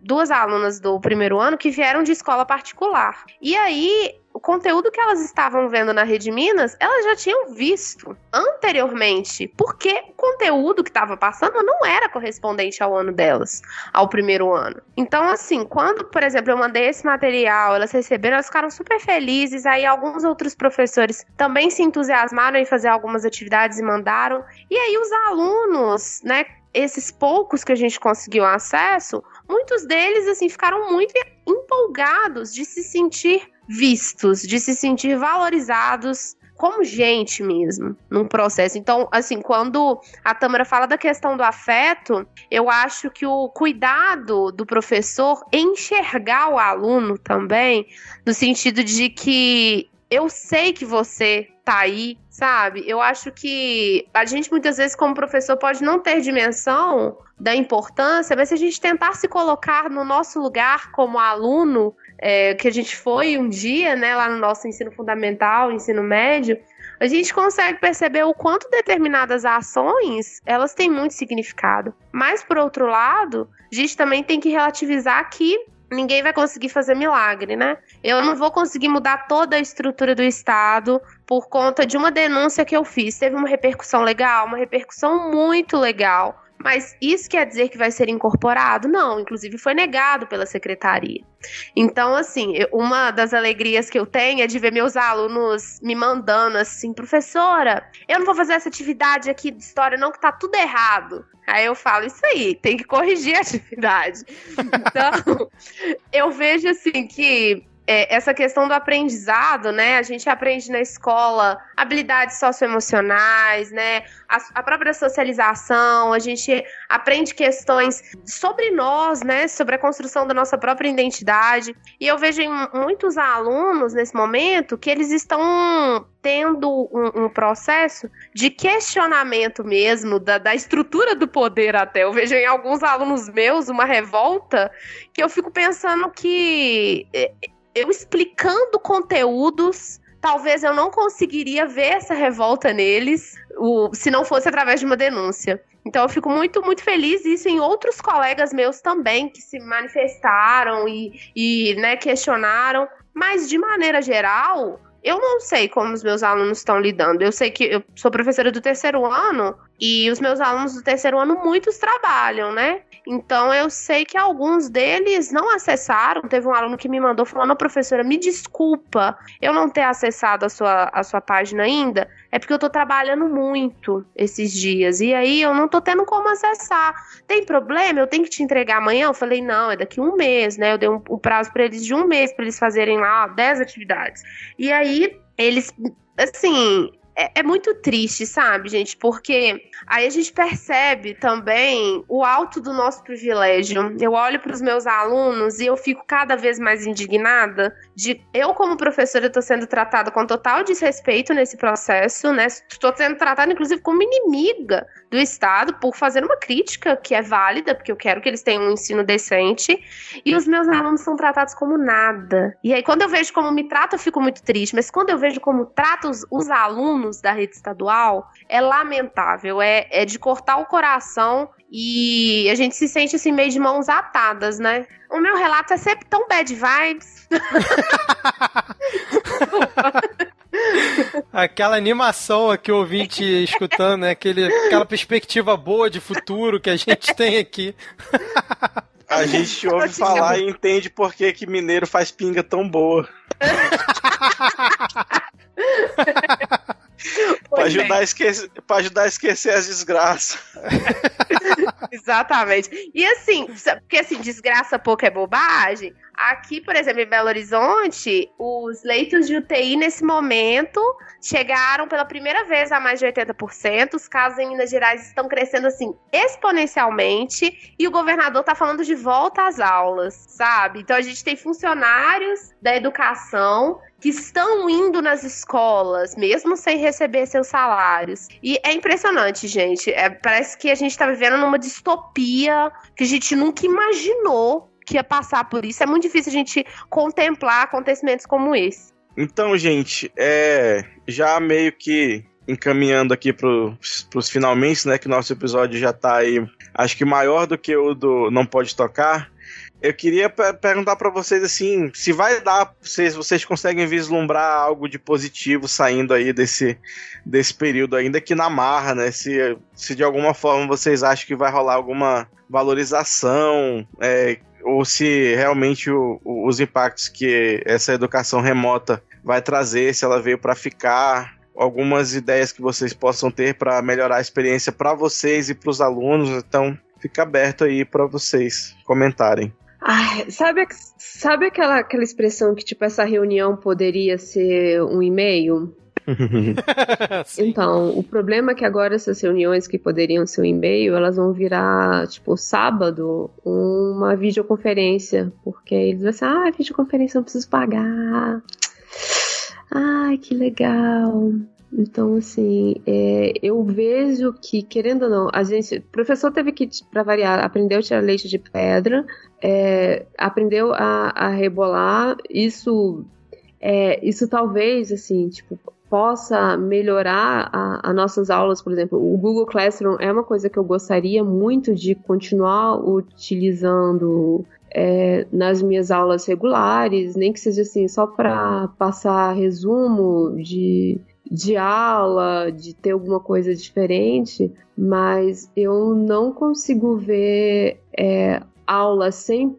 2 alunas do primeiro ano que vieram de escola particular. E aí, o conteúdo que elas estavam vendo na Rede Minas, elas já tinham visto anteriormente, porque o conteúdo que estava passando não era correspondente ao ano delas, ao primeiro ano. Então, assim, quando, por exemplo, eu mandei esse material, elas receberam, elas ficaram super felizes, aí alguns outros professores também se entusiasmaram em fazer algumas atividades e mandaram, e aí os alunos, né, esses poucos que a gente conseguiu acesso, muitos deles, assim, ficaram muito empolgados de se sentir vistos, de se sentir valorizados como gente mesmo, num processo. Então, assim, quando a Tâmara fala da questão do afeto, eu acho que o cuidado do professor em enxergar o aluno também, no sentido de que eu sei que você tá aí, sabe? Eu acho que a gente muitas vezes como professor pode não ter dimensão da importância, mas se a gente tentar se colocar no nosso lugar como aluno, que a gente foi um dia, né, lá no nosso ensino fundamental, ensino médio, a gente consegue perceber o quanto determinadas ações, elas têm muito significado. Mas, por outro lado, a gente também tem que relativizar que ninguém vai conseguir fazer milagre, né? Eu não vou conseguir mudar toda a estrutura do Estado por conta de uma denúncia que eu fiz. Teve uma repercussão legal, uma repercussão muito legal. Mas isso quer dizer que vai ser incorporado? Não, inclusive foi negado pela secretaria. Então, assim, uma das alegrias que eu tenho é de ver meus alunos me mandando assim, professora, eu não vou fazer essa atividade aqui de história não, que tá tudo errado. Aí eu falo, isso aí, tem que corrigir a atividade. Então, eu vejo assim que essa questão do aprendizado, né? A gente aprende na escola habilidades socioemocionais, né? A própria socialização, a gente aprende questões sobre nós, né? Sobre a construção da nossa própria identidade. E eu vejo em muitos alunos nesse momento que eles estão tendo um processo de questionamento mesmo da estrutura do poder até. Eu vejo em alguns alunos meus uma revolta que eu fico pensando que eu explicando conteúdos, talvez eu não conseguiria ver essa revolta neles se não fosse através de uma denúncia. Então eu fico muito, muito feliz, isso em outros colegas meus também, que se manifestaram e né, questionaram. Mas, de maneira geral, eu não sei como os meus alunos estão lidando. Eu sei que eu sou professora do terceiro ano e os meus alunos do terceiro ano, muitos trabalham, né? Então, eu sei que alguns deles não acessaram. Teve um aluno que me mandou falando, professora, me desculpa eu não ter acessado a sua página ainda, é porque eu tô trabalhando muito esses dias, e aí eu não tô tendo como acessar. Tem problema? Eu tenho que te entregar amanhã? Eu falei, não, é daqui 1 mês, né? Eu dei um prazo pra eles de 1 mês, pra eles fazerem lá 10 atividades. E aí, eles, assim... É muito triste, sabe, gente? Porque aí a gente percebe também o alto do nosso privilégio. Eu olho para os meus alunos e eu fico cada vez mais indignada de eu, como professora, estou sendo tratada com total desrespeito nesse processo, né? Estou sendo tratada, inclusive, como inimiga do Estado por fazer uma crítica que é válida, porque eu quero que eles tenham um ensino decente, e os meus alunos são tratados como nada. E aí, quando eu vejo como me tratam, eu fico muito triste, mas quando eu vejo como tratam os alunos da rede estadual, é lamentável, é de cortar o coração, e a gente se sente assim meio de mãos atadas, né? O meu relato é sempre tão bad vibes. Aquela animação aqui, o ouvinte escutando, né? Aquela perspectiva boa de futuro que a gente tem aqui. A gente ouve falar e entende por que mineiro faz pinga tão boa. Pra ajudar a esquecer as desgraças. Exatamente. E assim, porque assim, desgraça pouco é bobagem. Aqui, por exemplo, em Belo Horizonte, os leitos de UTI nesse momento chegaram pela primeira vez a mais de 80%. Os casos em Minas Gerais estão crescendo assim exponencialmente e o governador está falando de volta às aulas, sabe? Então a gente tem funcionários da educação que estão indo nas escolas, mesmo sem receber seus salários. E é impressionante, gente. Parece que a gente está vivendo numa distopia que a gente nunca imaginou que ia passar por isso. É muito difícil a gente contemplar acontecimentos como esse. Então, gente, já meio que encaminhando aqui pros finalmente, né, que nosso episódio já tá aí, acho que maior do que o do Não Pode Tocar. Eu queria perguntar pra vocês, assim, se vai dar, se vocês conseguem vislumbrar algo de positivo saindo aí desse período, ainda que na marra, né? Se de alguma forma vocês acham que vai rolar alguma valorização, ou se realmente os impactos que essa educação remota vai trazer, se ela veio para ficar, algumas ideias que vocês possam ter para melhorar a experiência para vocês e para os alunos. Então, fica aberto aí para vocês comentarem. Ai, sabe aquela expressão que, tipo, essa reunião poderia ser um e-mail? Então, o problema é que agora essas reuniões que poderiam ser um e-mail, elas vão virar, tipo, sábado, uma videoconferência, porque eles vão ser, videoconferência eu não preciso pagar. Ai, que legal. Então, assim, eu vejo que, querendo ou não, o professor teve que, para variar, aprendeu a tirar leite de pedra, aprendeu a rebolar. Isso talvez, assim, tipo, possa melhorar as nossas aulas. Por exemplo, o Google Classroom é uma coisa que eu gostaria muito de continuar utilizando nas minhas aulas regulares, nem que seja assim, só para passar resumo de aula, de ter alguma coisa diferente, mas eu não consigo ver aula sem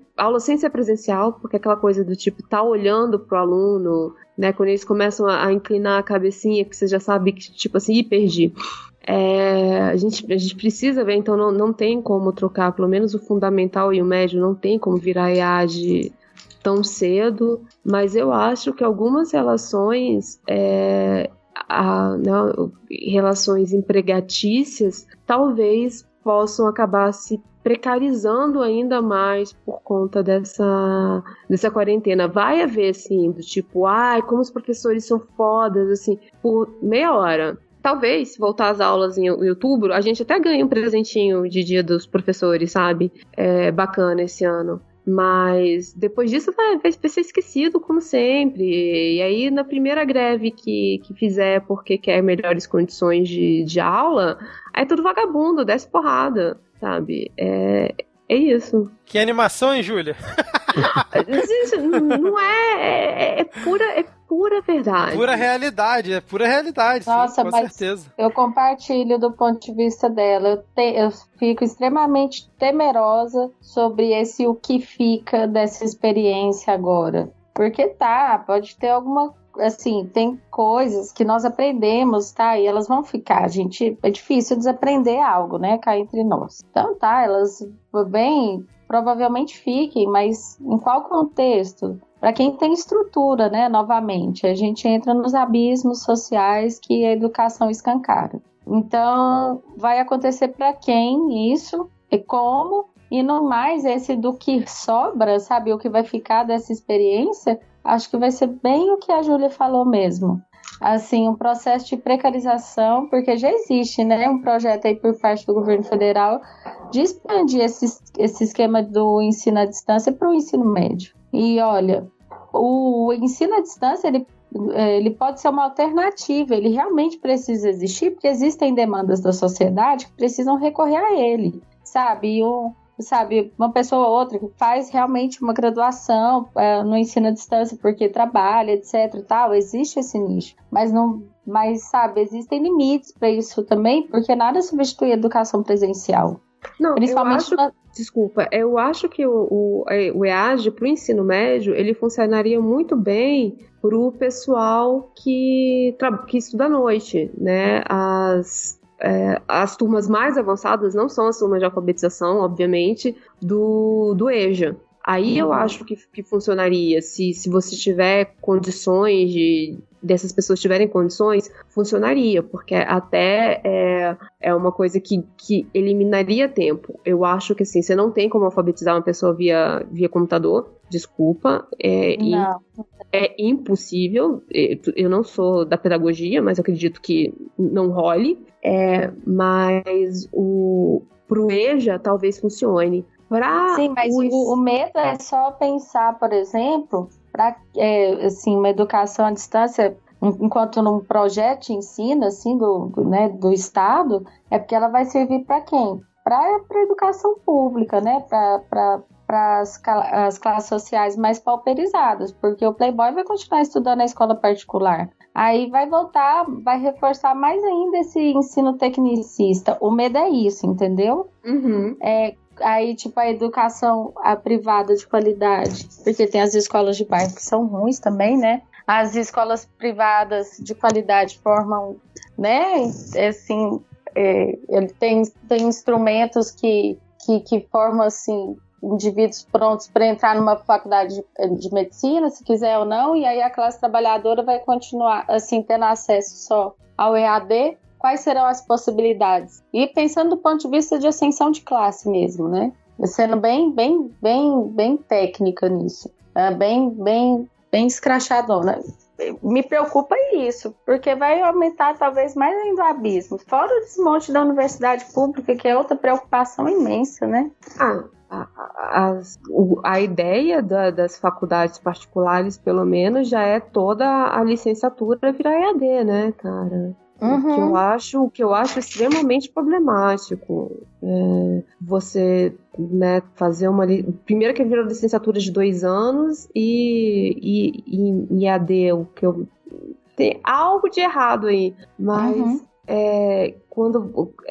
ser presencial, porque aquela coisa do tipo, tá olhando pro aluno, né, quando eles começam a inclinar a cabecinha, que você já sabe que, tipo assim, perdi. A gente precisa ver, então não tem como trocar, pelo menos o fundamental e o médio não tem como virar EAD tão cedo, mas eu acho que algumas relações relações empregatícias talvez possam acabar se precarizando ainda mais por conta dessa quarentena. Vai haver, assim, do tipo, como os professores são fodas, assim, por meia hora. Talvez, se voltar às aulas em outubro, a gente até ganhe um presentinho de Dia dos Professores, sabe? Bacana esse ano. Mas depois disso vai ser esquecido, como sempre. E aí, na primeira greve que fizer porque quer melhores condições de aula, aí tudo vagabundo, desce porrada, sabe? É isso. Que animação, hein, Júlia? Não é pura verdade. Pura realidade. Nossa, sim, com mas certeza. Eu compartilho do ponto de vista dela. Eu fico extremamente temerosa sobre o que fica dessa experiência agora. Porque pode ter alguma... Assim, tem coisas que nós aprendemos, e elas vão ficar. É difícil desaprender algo, né? Cá entre nós. Então, elas provavelmente fiquem, mas em qual contexto? Para quem tem estrutura, né? Novamente, a gente entra nos abismos sociais que a educação escancara. Então, vai acontecer para quem isso e como, e no mais esse do que sobra, sabe? O que vai ficar dessa experiência, acho que vai ser bem o que a Júlia falou mesmo. Assim, um processo de precarização, porque já existe, né, um projeto aí por parte do governo federal de expandir esse esquema do ensino à distância para o ensino médio. E olha, o ensino à distância, ele pode ser uma alternativa, ele realmente precisa existir, porque existem demandas da sociedade que precisam recorrer a ele, sabe? Uma pessoa ou outra que faz realmente uma graduação no ensino à distância porque trabalha, etc. e tal, existe esse nicho, mas sabe, existem limites para isso também, porque nada substitui a educação presencial. Não, principalmente eu acho que o EAD para o ensino médio, ele funcionaria muito bem para o pessoal que estuda à noite, né? As turmas mais avançadas não são as turmas de alfabetização, obviamente, do EJA. Aí eu acho que funcionaria. Se você tiver condições dessas pessoas tiverem condições, funcionaria, porque até é uma coisa que eliminaria tempo. Eu acho que assim, você não tem como alfabetizar uma pessoa via computador, desculpa, é impossível. Eu não sou da pedagogia, mas eu acredito que não role, mas pro EJA talvez funcione. Sim, mas o medo é só pensar, por exemplo, assim, uma educação à distância, enquanto num projeto de ensino assim, do Estado, é porque ela vai servir para quem? Para a educação pública, né? Para as classes sociais mais pauperizadas, porque o playboy vai continuar estudando na escola particular. Aí vai voltar, vai reforçar mais ainda esse ensino tecnicista. O medo é isso, entendeu? Aí, tipo, a educação privada de qualidade, porque tem as escolas de bairro que são ruins também, né? As escolas privadas de qualidade formam, né? Assim, ele tem instrumentos que formam, assim, indivíduos prontos para entrar numa faculdade de medicina, se quiser ou não, e aí a classe trabalhadora vai continuar, assim, tendo acesso só ao EAD. Quais serão as possibilidades? E pensando do ponto de vista de ascensão de classe mesmo, né? Sendo bem técnica nisso. Bem escrachadona. Me preocupa isso, porque vai aumentar talvez mais ainda o abismo. Fora o desmonte da universidade pública, que é outra preocupação imensa, né? A ideia das faculdades particulares, pelo menos, já é toda a licenciatura virar EAD, né, cara? O que eu acho extremamente problemático. Você, né, fazer primeiro que vira licenciatura de 2 anos e EAD, tem algo de errado aí, mas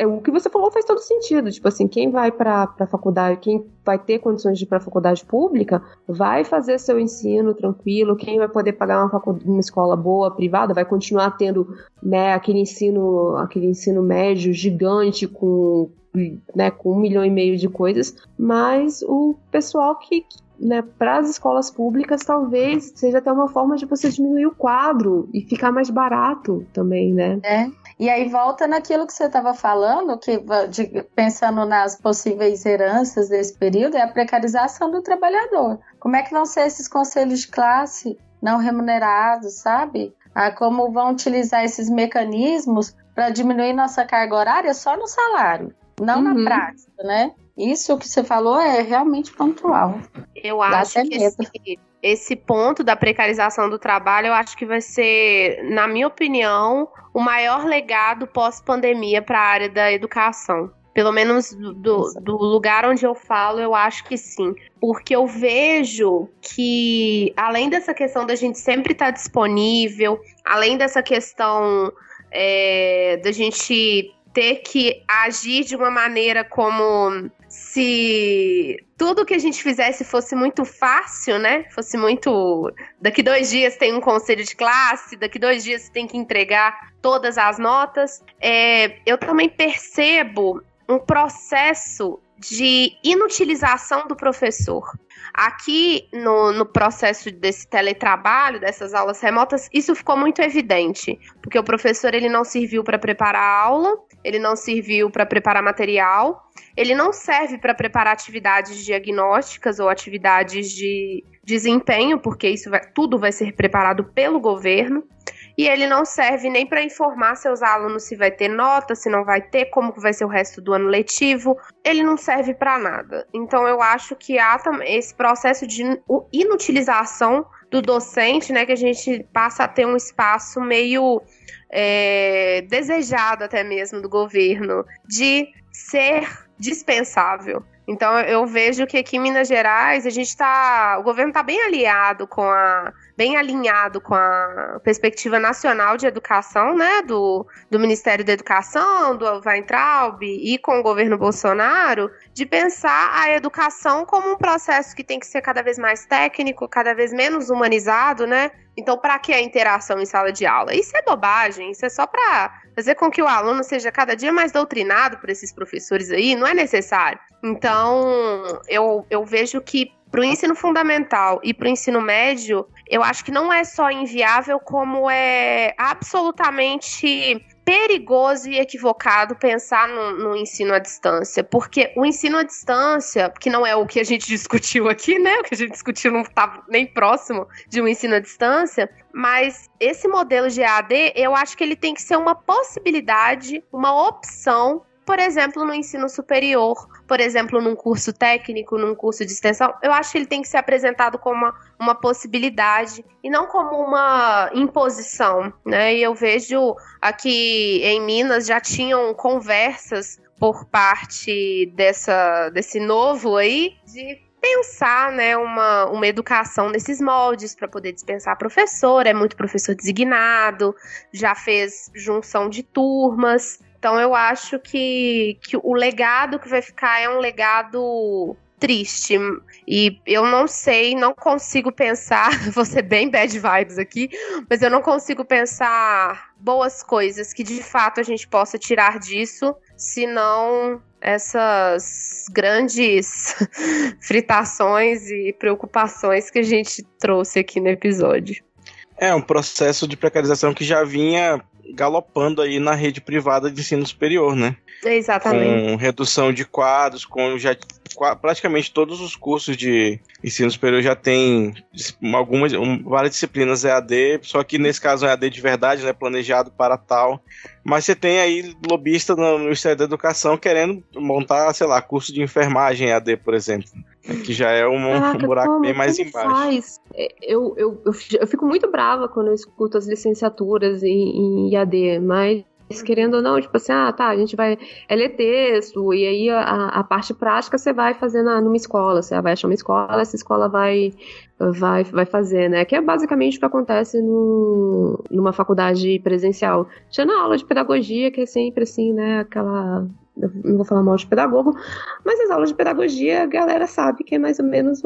o que você falou faz todo sentido. Tipo assim, quem vai pra faculdade, quem vai ter condições de ir pra faculdade pública, vai fazer seu ensino tranquilo. Quem vai poder pagar uma escola boa, privada, vai continuar tendo, né, aquele ensino médio gigante com 1,5 milhão de coisas. Mas o pessoal né, para as escolas públicas, talvez seja até uma forma de você diminuir o quadro e ficar mais barato também, né? E aí volta naquilo que você estava falando, pensando nas possíveis heranças desse período, é a precarização do trabalhador. Como é que vão ser esses conselhos de classe não remunerados, sabe? Como vão utilizar esses mecanismos para diminuir nossa carga horária só no salário, não na prática, né? Isso que você falou é realmente pontual. Eu acho que esse ponto da precarização do trabalho, eu acho que vai ser, na minha opinião, o maior legado pós-pandemia para a área da educação. Pelo menos do lugar onde eu falo, eu acho que sim. Porque eu vejo que, além dessa questão da gente sempre estar disponível, além dessa questão da gente ter que agir de uma maneira como se tudo que a gente fizesse fosse muito fácil, né? Fosse muito... Daqui 2 dias tem um conselho de classe, daqui 2 dias você tem que entregar todas as notas. Eu também percebo um processo de inutilização do professor. Aqui, no processo desse teletrabalho, dessas aulas remotas, isso ficou muito evidente, porque o professor ele não serviu para preparar a aula, ele não serviu para preparar material, ele não serve para preparar atividades diagnósticas ou atividades de desempenho, porque tudo vai ser preparado pelo governo. E ele não serve nem para informar seus alunos se vai ter nota, se não vai ter, como vai ser o resto do ano letivo. Ele não serve para nada. Então eu acho que há esse processo de inutilização do docente, né, que a gente passa a ter um espaço meio desejado até mesmo do governo, de ser dispensável. Então eu vejo que aqui em Minas Gerais o governo está bem alinhado com a perspectiva nacional de educação, né, do Ministério da Educação, do Weintraub e com o governo Bolsonaro, de pensar a educação como um processo que tem que ser cada vez mais técnico, cada vez menos humanizado, né? Então, para que a interação em sala de aula? Isso é bobagem, isso é só para fazer com que o aluno seja cada dia mais doutrinado por esses professores aí, não é necessário. Então, eu vejo que Para o ensino fundamental e para o ensino médio, eu acho que não é só inviável, como é absolutamente perigoso e equivocado pensar no ensino à distância, porque o ensino à distância, que não é o que a gente discutiu aqui, né? O que a gente discutiu não estava nem próximo de um ensino à distância, mas esse modelo de EAD, eu acho que ele tem que ser uma possibilidade, uma opção, por exemplo, no ensino superior, por exemplo, num curso técnico, num curso de extensão. Eu acho que ele tem que ser apresentado como uma possibilidade e não como uma imposição, né? E eu vejo aqui em Minas já tinham conversas por parte desse novo aí de pensar, né, uma educação nesses moldes para poder dispensar professor, é muito professor designado, já fez junção de turmas. Então eu acho que o legado que vai ficar é um legado triste. E eu não sei, não consigo pensar, vou ser bem bad vibes aqui, mas eu não consigo pensar boas coisas que de fato a gente possa tirar disso, senão essas grandes fritações e preocupações que a gente trouxe aqui no episódio. É um processo de precarização que já vinha galopando aí na rede privada de ensino superior, né? Exatamente. Com redução de quadros, com já praticamente todos os cursos de ensino superior já tem várias disciplinas EAD, só que nesse caso é EAD de verdade, né, planejado para tal. Mas você tem aí lobista no Ministério da Educação querendo montar, sei lá, curso de enfermagem EAD, por exemplo, que já é um buraco bem mais embaixo. Eu fico muito brava quando eu escuto as licenciaturas em EAD, mas querendo ou não, tipo assim, a gente vai ler texto, e aí a parte prática você vai fazer numa escola, você vai achar uma escola, essa escola vai fazer, né, que é basicamente o que acontece numa faculdade presencial. Tinha na aula de pedagogia, que é sempre assim, né, aquela... Eu não vou falar mal de pedagogo, mas as aulas de pedagogia, a galera sabe que é mais ou menos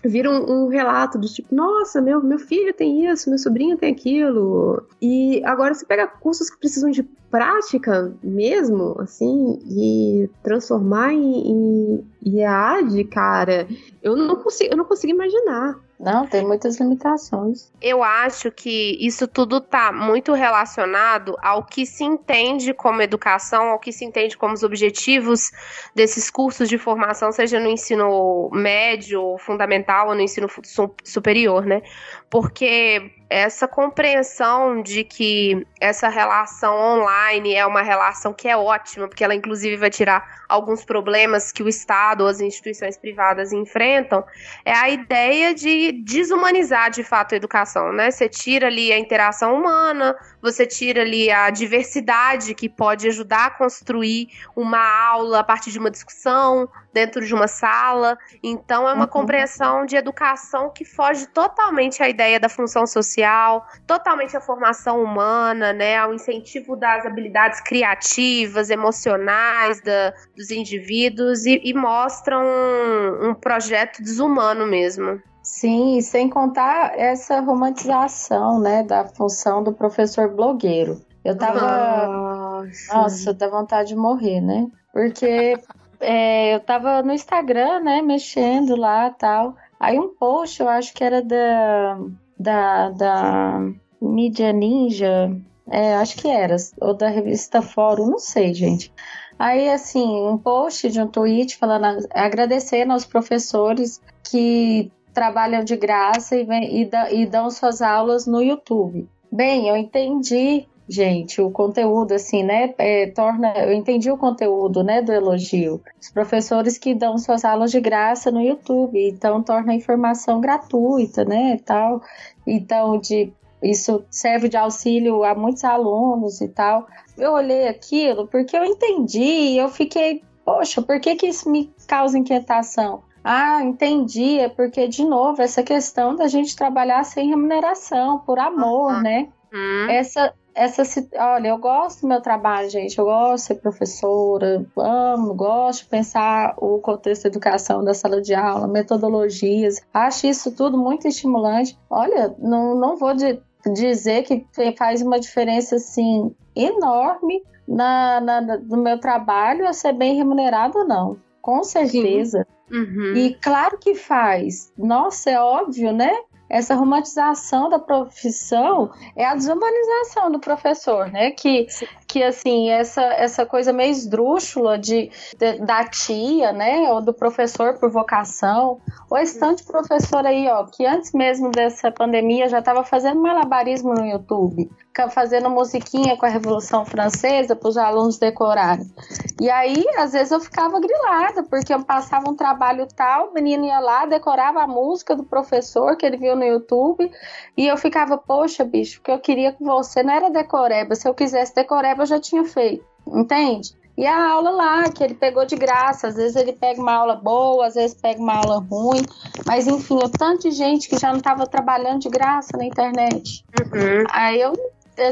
vira um relato do tipo, nossa, meu filho tem isso, meu sobrinho tem aquilo. E agora você pega cursos que precisam de prática mesmo, assim, e transformar em EAD, cara, eu não consigo imaginar. Não, tem muitas limitações. Eu acho que isso tudo está muito relacionado ao que se entende como educação, ao que se entende como os objetivos desses cursos de formação, seja no ensino médio, fundamental ou no ensino superior, né? Porque essa compreensão de que essa relação online é uma relação que é ótima, porque ela inclusive vai tirar alguns problemas que o Estado ou as instituições privadas enfrentam, é a ideia de desumanizar de fato a educação, né? Você tira ali a interação humana, você tira ali a diversidade que pode ajudar a construir uma aula a partir de uma discussão dentro de uma sala. Então é uma compreensão de educação que foge totalmente à ideia da função social, totalmente à formação humana, né, ao incentivo das habilidades criativas, emocionais dos indivíduos e mostram um projeto desumano mesmo. Sim, sem contar essa romantização, né, da função do professor blogueiro. Eu tava... Nossa, dá vontade de morrer, né? Porque eu tava no Instagram, né, mexendo lá e tal. Aí um post, eu acho que era da Mídia Ninja, acho que era, ou da revista Fórum, não sei, gente. Aí, assim, um post de um tweet falando, agradecendo aos professores que trabalham de graça e dão suas aulas no YouTube. Bem, eu entendi, gente, o conteúdo, assim, né, eu entendi o conteúdo, né, do elogio. Os professores que dão suas aulas de graça no YouTube, então torna a informação gratuita, né, e tal. Então, isso serve de auxílio a muitos alunos e tal. Eu olhei aquilo porque eu entendi e eu fiquei, poxa, por que isso me causa inquietação? Entendi, é porque, de novo, essa questão da gente trabalhar sem remuneração, por amor, né? Olha, eu gosto do meu trabalho, gente, eu gosto de ser professora, gosto de pensar o contexto da educação da sala de aula, metodologias, acho isso tudo muito estimulante. Olha, não vou dizer que faz uma diferença, assim, enorme no meu trabalho eu ser bem remunerado ou não. Com certeza. Sim. E claro que faz. Nossa, é óbvio, né? Essa romantização da profissão é a desumanização do professor, né? Que assim, essa coisa meio esdrúxula da tia, né? Ou do professor por vocação. Ou esse tanto de professor aí, ó, que antes mesmo dessa pandemia já estava fazendo malabarismo no YouTube, fazendo musiquinha com a Revolução Francesa para os alunos decorarem. E aí, às vezes, eu ficava grilada, porque eu passava um trabalho tal, o menino ia lá, decorava a música do professor que ele viu no YouTube, e eu ficava, poxa, bicho, o que eu queria com você não era decoreba, se eu quisesse decoreba eu já tinha feito, entende? E a aula lá, que ele pegou de graça, às vezes ele pega uma aula boa, às vezes pega uma aula ruim, mas enfim, o tanto de gente que já não estava trabalhando de graça na internet. Aí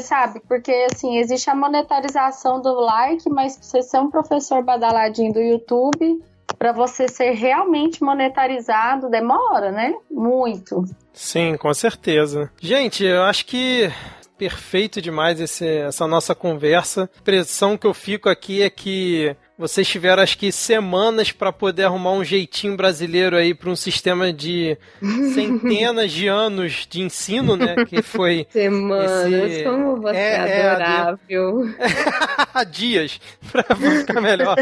sabe, porque assim, existe a monetarização do like, mas pra você ser um professor badaladinho do YouTube, para você ser realmente monetarizado, demora, né? Muito. Sim, com certeza. Gente, eu acho que perfeito demais essa nossa conversa. A impressão que eu fico aqui é que vocês tiveram, acho que, semanas para poder arrumar um jeitinho brasileiro aí para um sistema de centenas de anos de ensino, né? Que foi... Semanas, como você é adorável. Dias, para ficar melhor.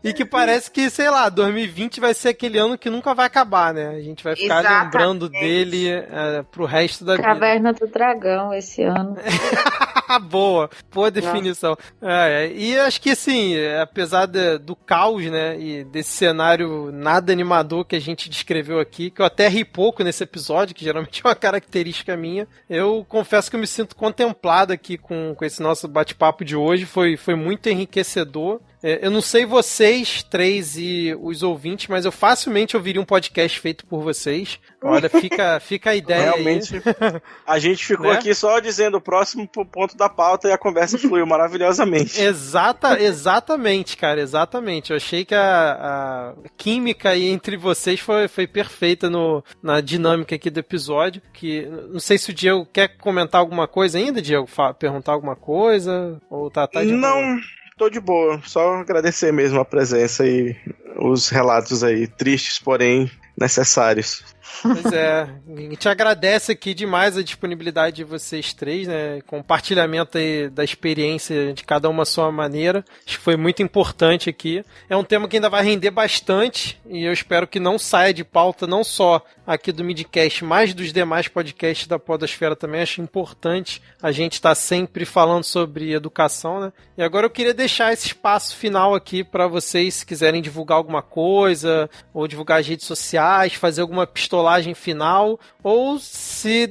E que parece que, sei lá, 2020 vai ser aquele ano que nunca vai acabar, né? A gente vai ficar lembrando dele pro resto da vida. Caverna do Dragão esse ano. Boa definição. E acho que, assim, apesar do caos, né, e desse cenário nada animador que a gente descreveu aqui, que eu até ri pouco nesse episódio, que geralmente é uma característica minha, eu confesso que eu me sinto contemplado aqui com esse nosso bate-papo de hoje. Foi muito enriquecedor. Eu não sei vocês três e os ouvintes, mas eu facilmente ouviria um podcast feito por vocês. Olha, fica a ideia. Realmente, aí. A gente ficou aqui só dizendo o próximo ponto da pauta e a conversa fluiu maravilhosamente. Exatamente, cara, exatamente. Eu achei que a química aí entre vocês foi perfeita na dinâmica aqui do episódio. Que, não sei se o Diego quer comentar alguma coisa ainda, Diego? Perguntar alguma coisa? Ou tá de Não... Tô de boa, só agradecer mesmo a presença e os relatos aí, tristes, porém necessários. Pois é, a gente agradece aqui demais a disponibilidade de vocês três, né? Compartilhamento aí da experiência de cada uma à sua maneira. Acho que foi muito importante aqui. É um tema que ainda vai render bastante e eu espero que não saia de pauta, não só aqui do Midcast, mas dos demais podcasts da Podosfera também. Acho importante a gente estar sempre falando sobre educação, né? E agora eu queria deixar esse espaço final aqui para vocês, se quiserem divulgar alguma coisa, ou divulgar as redes sociais, fazer alguma pistolagem final, ou, se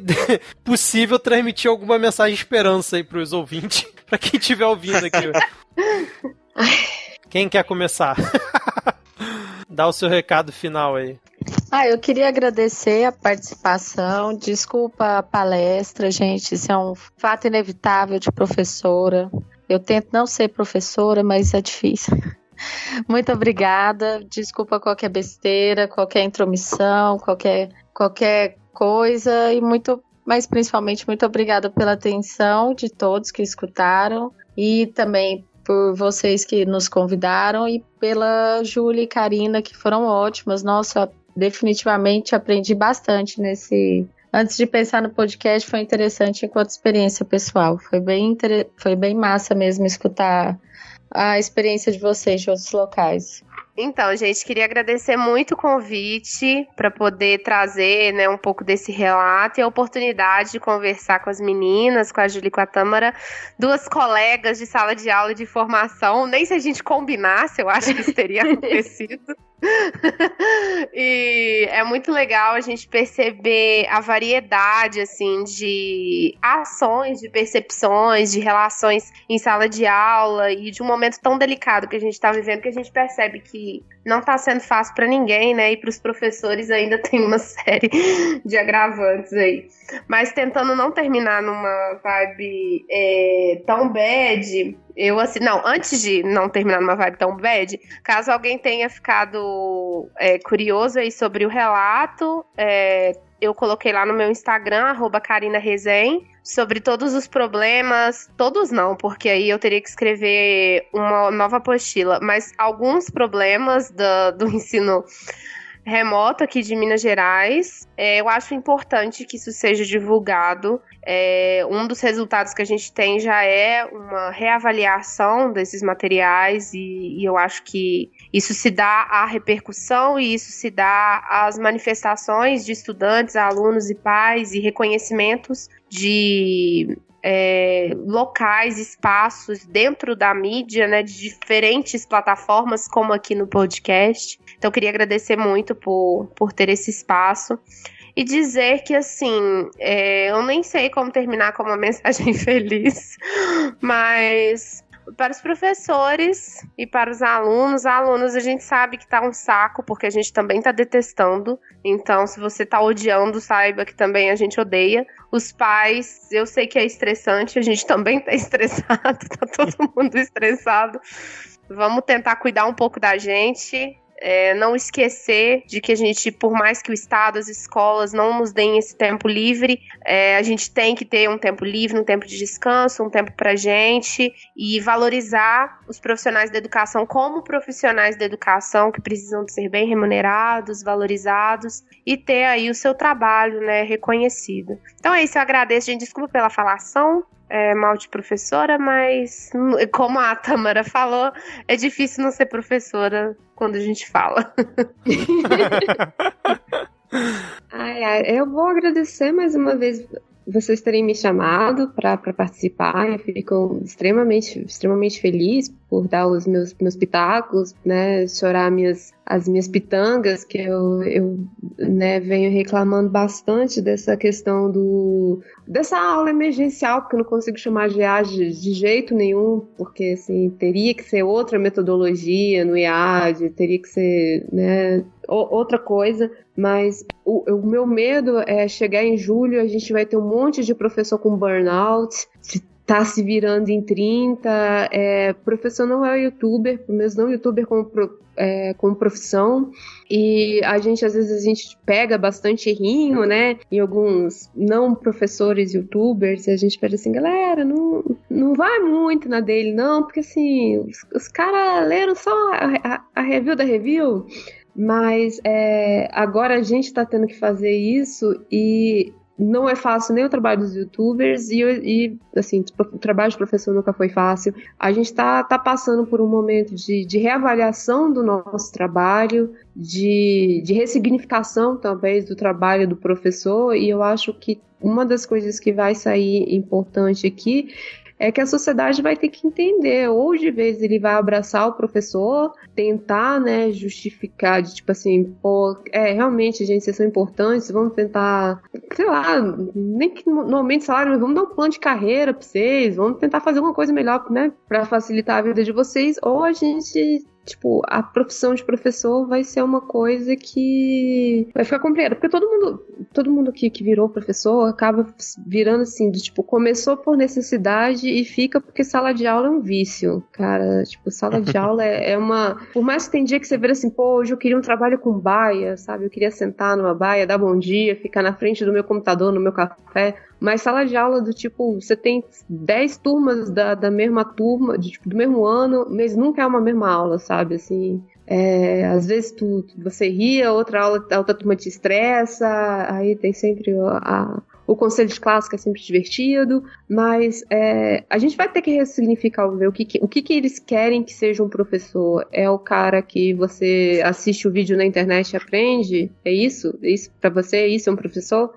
possível, transmitir alguma mensagem de esperança aí para os ouvintes, para quem estiver ouvindo aqui. Quem quer começar? Dá o seu recado final aí. Eu queria agradecer a participação, desculpa a palestra, gente, isso é um fato inevitável de professora. Eu tento não ser professora, mas é difícil. Muito obrigada, desculpa qualquer besteira, qualquer intromissão, qualquer coisa, mas principalmente muito obrigada pela atenção de todos que escutaram e também por vocês que nos convidaram e pela Júlia e Karina, que foram ótimas. Nossa, definitivamente aprendi bastante Antes de pensar no podcast, foi interessante enquanto experiência pessoal. Foi bem massa mesmo escutar a experiência de vocês de outros locais. Então, gente, queria agradecer muito o convite para poder trazer, né, um pouco desse relato e a oportunidade de conversar com as meninas, com a Júlia e com a Tâmara, duas colegas de sala de aula e de formação. Nem se a gente combinasse, eu acho que isso teria acontecido. E é muito legal a gente perceber a variedade, assim, de ações, de percepções, de relações em sala de aula e de um momento tão delicado que a gente está vivendo, que a gente percebe que não está sendo fácil para ninguém, né? E para os professores ainda tem uma série de agravantes aí. Mas tentando não terminar numa vibe tão bad, Eu, assim, não, antes de não terminar numa vibe tão bad, caso alguém tenha ficado curioso aí sobre o relato, eu coloquei lá no meu Instagram, @KarinaRezen, sobre todos os problemas, todos não, porque aí eu teria que escrever uma nova apostila, mas alguns problemas do ensino remoto aqui de Minas Gerais. Eu acho importante que isso seja divulgado. Um dos resultados que a gente tem já é uma reavaliação desses materiais e eu acho que isso se dá à repercussão e isso se dá às manifestações de estudantes, alunos e pais e reconhecimentos de locais, espaços dentro da mídia, né, de diferentes plataformas, como aqui no podcast. Então, eu queria agradecer muito por ter esse espaço e dizer que, assim, eu nem sei como terminar com uma mensagem feliz, mas para os professores e para os alunos a gente sabe que tá um saco, porque a gente também tá detestando. Então, se você tá odiando, saiba que também a gente odeia. Os pais, eu sei que é estressante, a gente também tá estressado, tá todo mundo estressado. Vamos tentar cuidar um pouco da gente. Não esquecer de que a gente, por mais que o Estado, as escolas não nos deem esse tempo livre, a gente tem que ter um tempo livre, um tempo de descanso, um tempo pra gente, e valorizar os profissionais da educação como profissionais da educação que precisam de ser bem remunerados, valorizados e ter aí o seu trabalho, né, reconhecido. Então é isso, eu agradeço, gente, desculpa pela falação. Mal de professora, mas como a Tamara falou, é difícil não ser professora quando a gente fala. Eu vou agradecer mais uma vez vocês terem me chamado para participar. Eu fico extremamente feliz por dar os meus pitacos, né, chorar as minhas pitangas, que eu né, venho reclamando bastante dessa questão dessa aula emergencial, porque eu não consigo chamar de IAD de jeito nenhum, porque assim, teria que ser outra metodologia no IAD, teria que ser, né, outra coisa, mas o meu medo é chegar em julho, a gente vai ter um monte de professor com burnout, tá se virando em 30, professor não é youtuber, pelo menos não youtuber como profissão, e às vezes a gente pega bastante errinho, né, em alguns não professores youtubers, e a gente pede assim, galera, não vai muito na dele não, porque assim, os caras leram só a review da review, mas agora a gente tá tendo que fazer isso e não é fácil nem o trabalho dos youtubers e assim, o trabalho de professor nunca foi fácil. A gente tá passando por um momento de reavaliação do nosso trabalho, de ressignificação talvez do trabalho do professor, e eu acho que uma das coisas que vai sair importante aqui é que a sociedade vai ter que entender, ou de vez ele vai abraçar o professor, tentar, né, justificar, de tipo assim, pô, realmente, gente, vocês são importantes, vamos tentar, sei lá, nem que no aumento de salário, mas vamos dar um plano de carreira pra vocês, vamos tentar fazer uma coisa melhor, né, pra facilitar a vida de vocês, ou a gente, tipo, a profissão de professor vai ser uma coisa que vai ficar complicada, porque todo mundo que virou professor acaba virando assim, de tipo, começou por necessidade e fica porque sala de aula é um vício, cara, tipo, sala de aula é uma, por mais que tem dia que você vira assim, pô, hoje eu queria um trabalho com baia, sabe, eu queria sentar numa baia, dar bom dia, ficar na frente do meu computador, no meu café, mas sala de aula do tipo, você tem 10 turmas da mesma turma, do mesmo ano, mas nunca é uma mesma aula, sabe, assim, às vezes você ri, a outra turma te estressa, aí tem sempre o conselho de classe que é sempre divertido, mas a gente vai ter que ressignificar o que eles querem que seja um professor. É o cara que você assiste o vídeo na internet e aprende? É isso? Pra você, é isso? É um professor?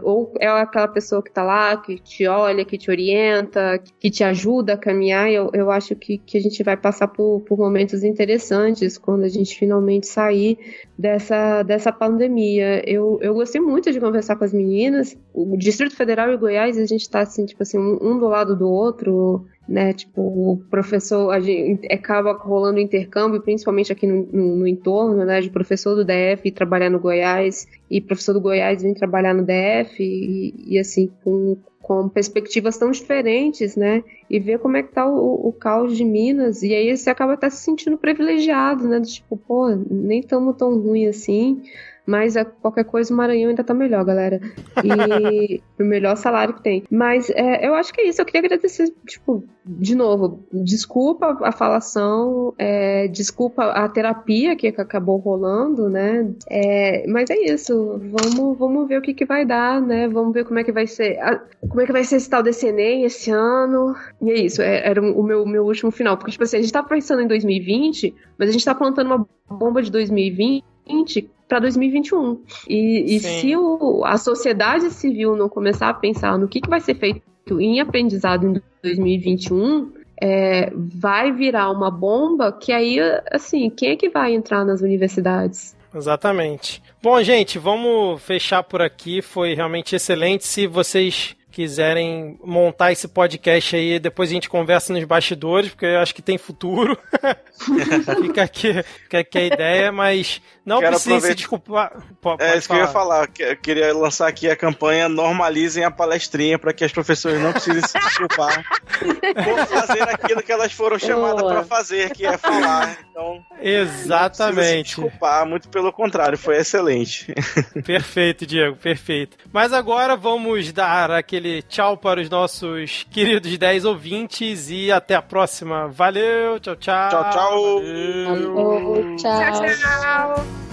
Ou é aquela pessoa que tá lá, que te olha, que te orienta, que te ajuda a caminhar? Eu acho que a gente vai passar por momentos interessantes quando a gente finalmente sair dessa pandemia. Eu gostei muito de conversar com as meninas. O Distrito Federal e o Goiás, a gente tá assim, tipo assim, um do lado do outro, né, tipo, o professor, a gente acaba rolando intercâmbio, principalmente aqui no entorno, né, de professor do DF trabalhar no Goiás, e professor do Goiás vem trabalhar no DF, e assim, com com perspectivas tão diferentes, né? E ver como é que tá o caos de Minas. E aí você acaba até se sentindo privilegiado, né? Tipo, pô, nem tamo tão ruim assim. Mas qualquer coisa o Maranhão ainda tá melhor, galera. E o melhor salário que tem. Mas eu acho que é isso. Eu queria agradecer, tipo, de novo, desculpa a falação, desculpa a terapia que acabou rolando, né? Mas é isso. Vamos ver o que vai dar, né? Vamos ver como é que vai ser. Como é que vai ser esse tal desse Enem esse ano. E é isso. Era o meu último final. Porque, tipo assim, a gente tá pensando em 2020, mas a gente tá plantando uma bomba de 2020 para 2021. E se a sociedade civil não começar a pensar no que vai ser feito em aprendizado em 2021, vai virar uma bomba que aí, assim, quem é que vai entrar nas universidades? Exatamente. Bom, gente, vamos fechar por aqui. Foi realmente excelente. Se vocês quiserem montar esse podcast aí, depois a gente conversa nos bastidores, porque eu acho que tem futuro. Fica aqui a ideia, mas não precisa se desculpar. Isso que eu ia falar. Eu queria lançar aqui a campanha Normalizem a Palestrinha, para que as professoras não precisem se desculpar por fazer aquilo que elas foram chamadas para fazer, que é falar. Então, exatamente. Não se desculpar, muito pelo contrário, foi excelente. Perfeito, Diego, perfeito. Mas agora vamos dar aquele tchau para os nossos queridos 10 ouvintes e até a próxima. Valeu, tchau, tchau. Tchau, tchau. Valeu. Tchau. Tchau, tchau.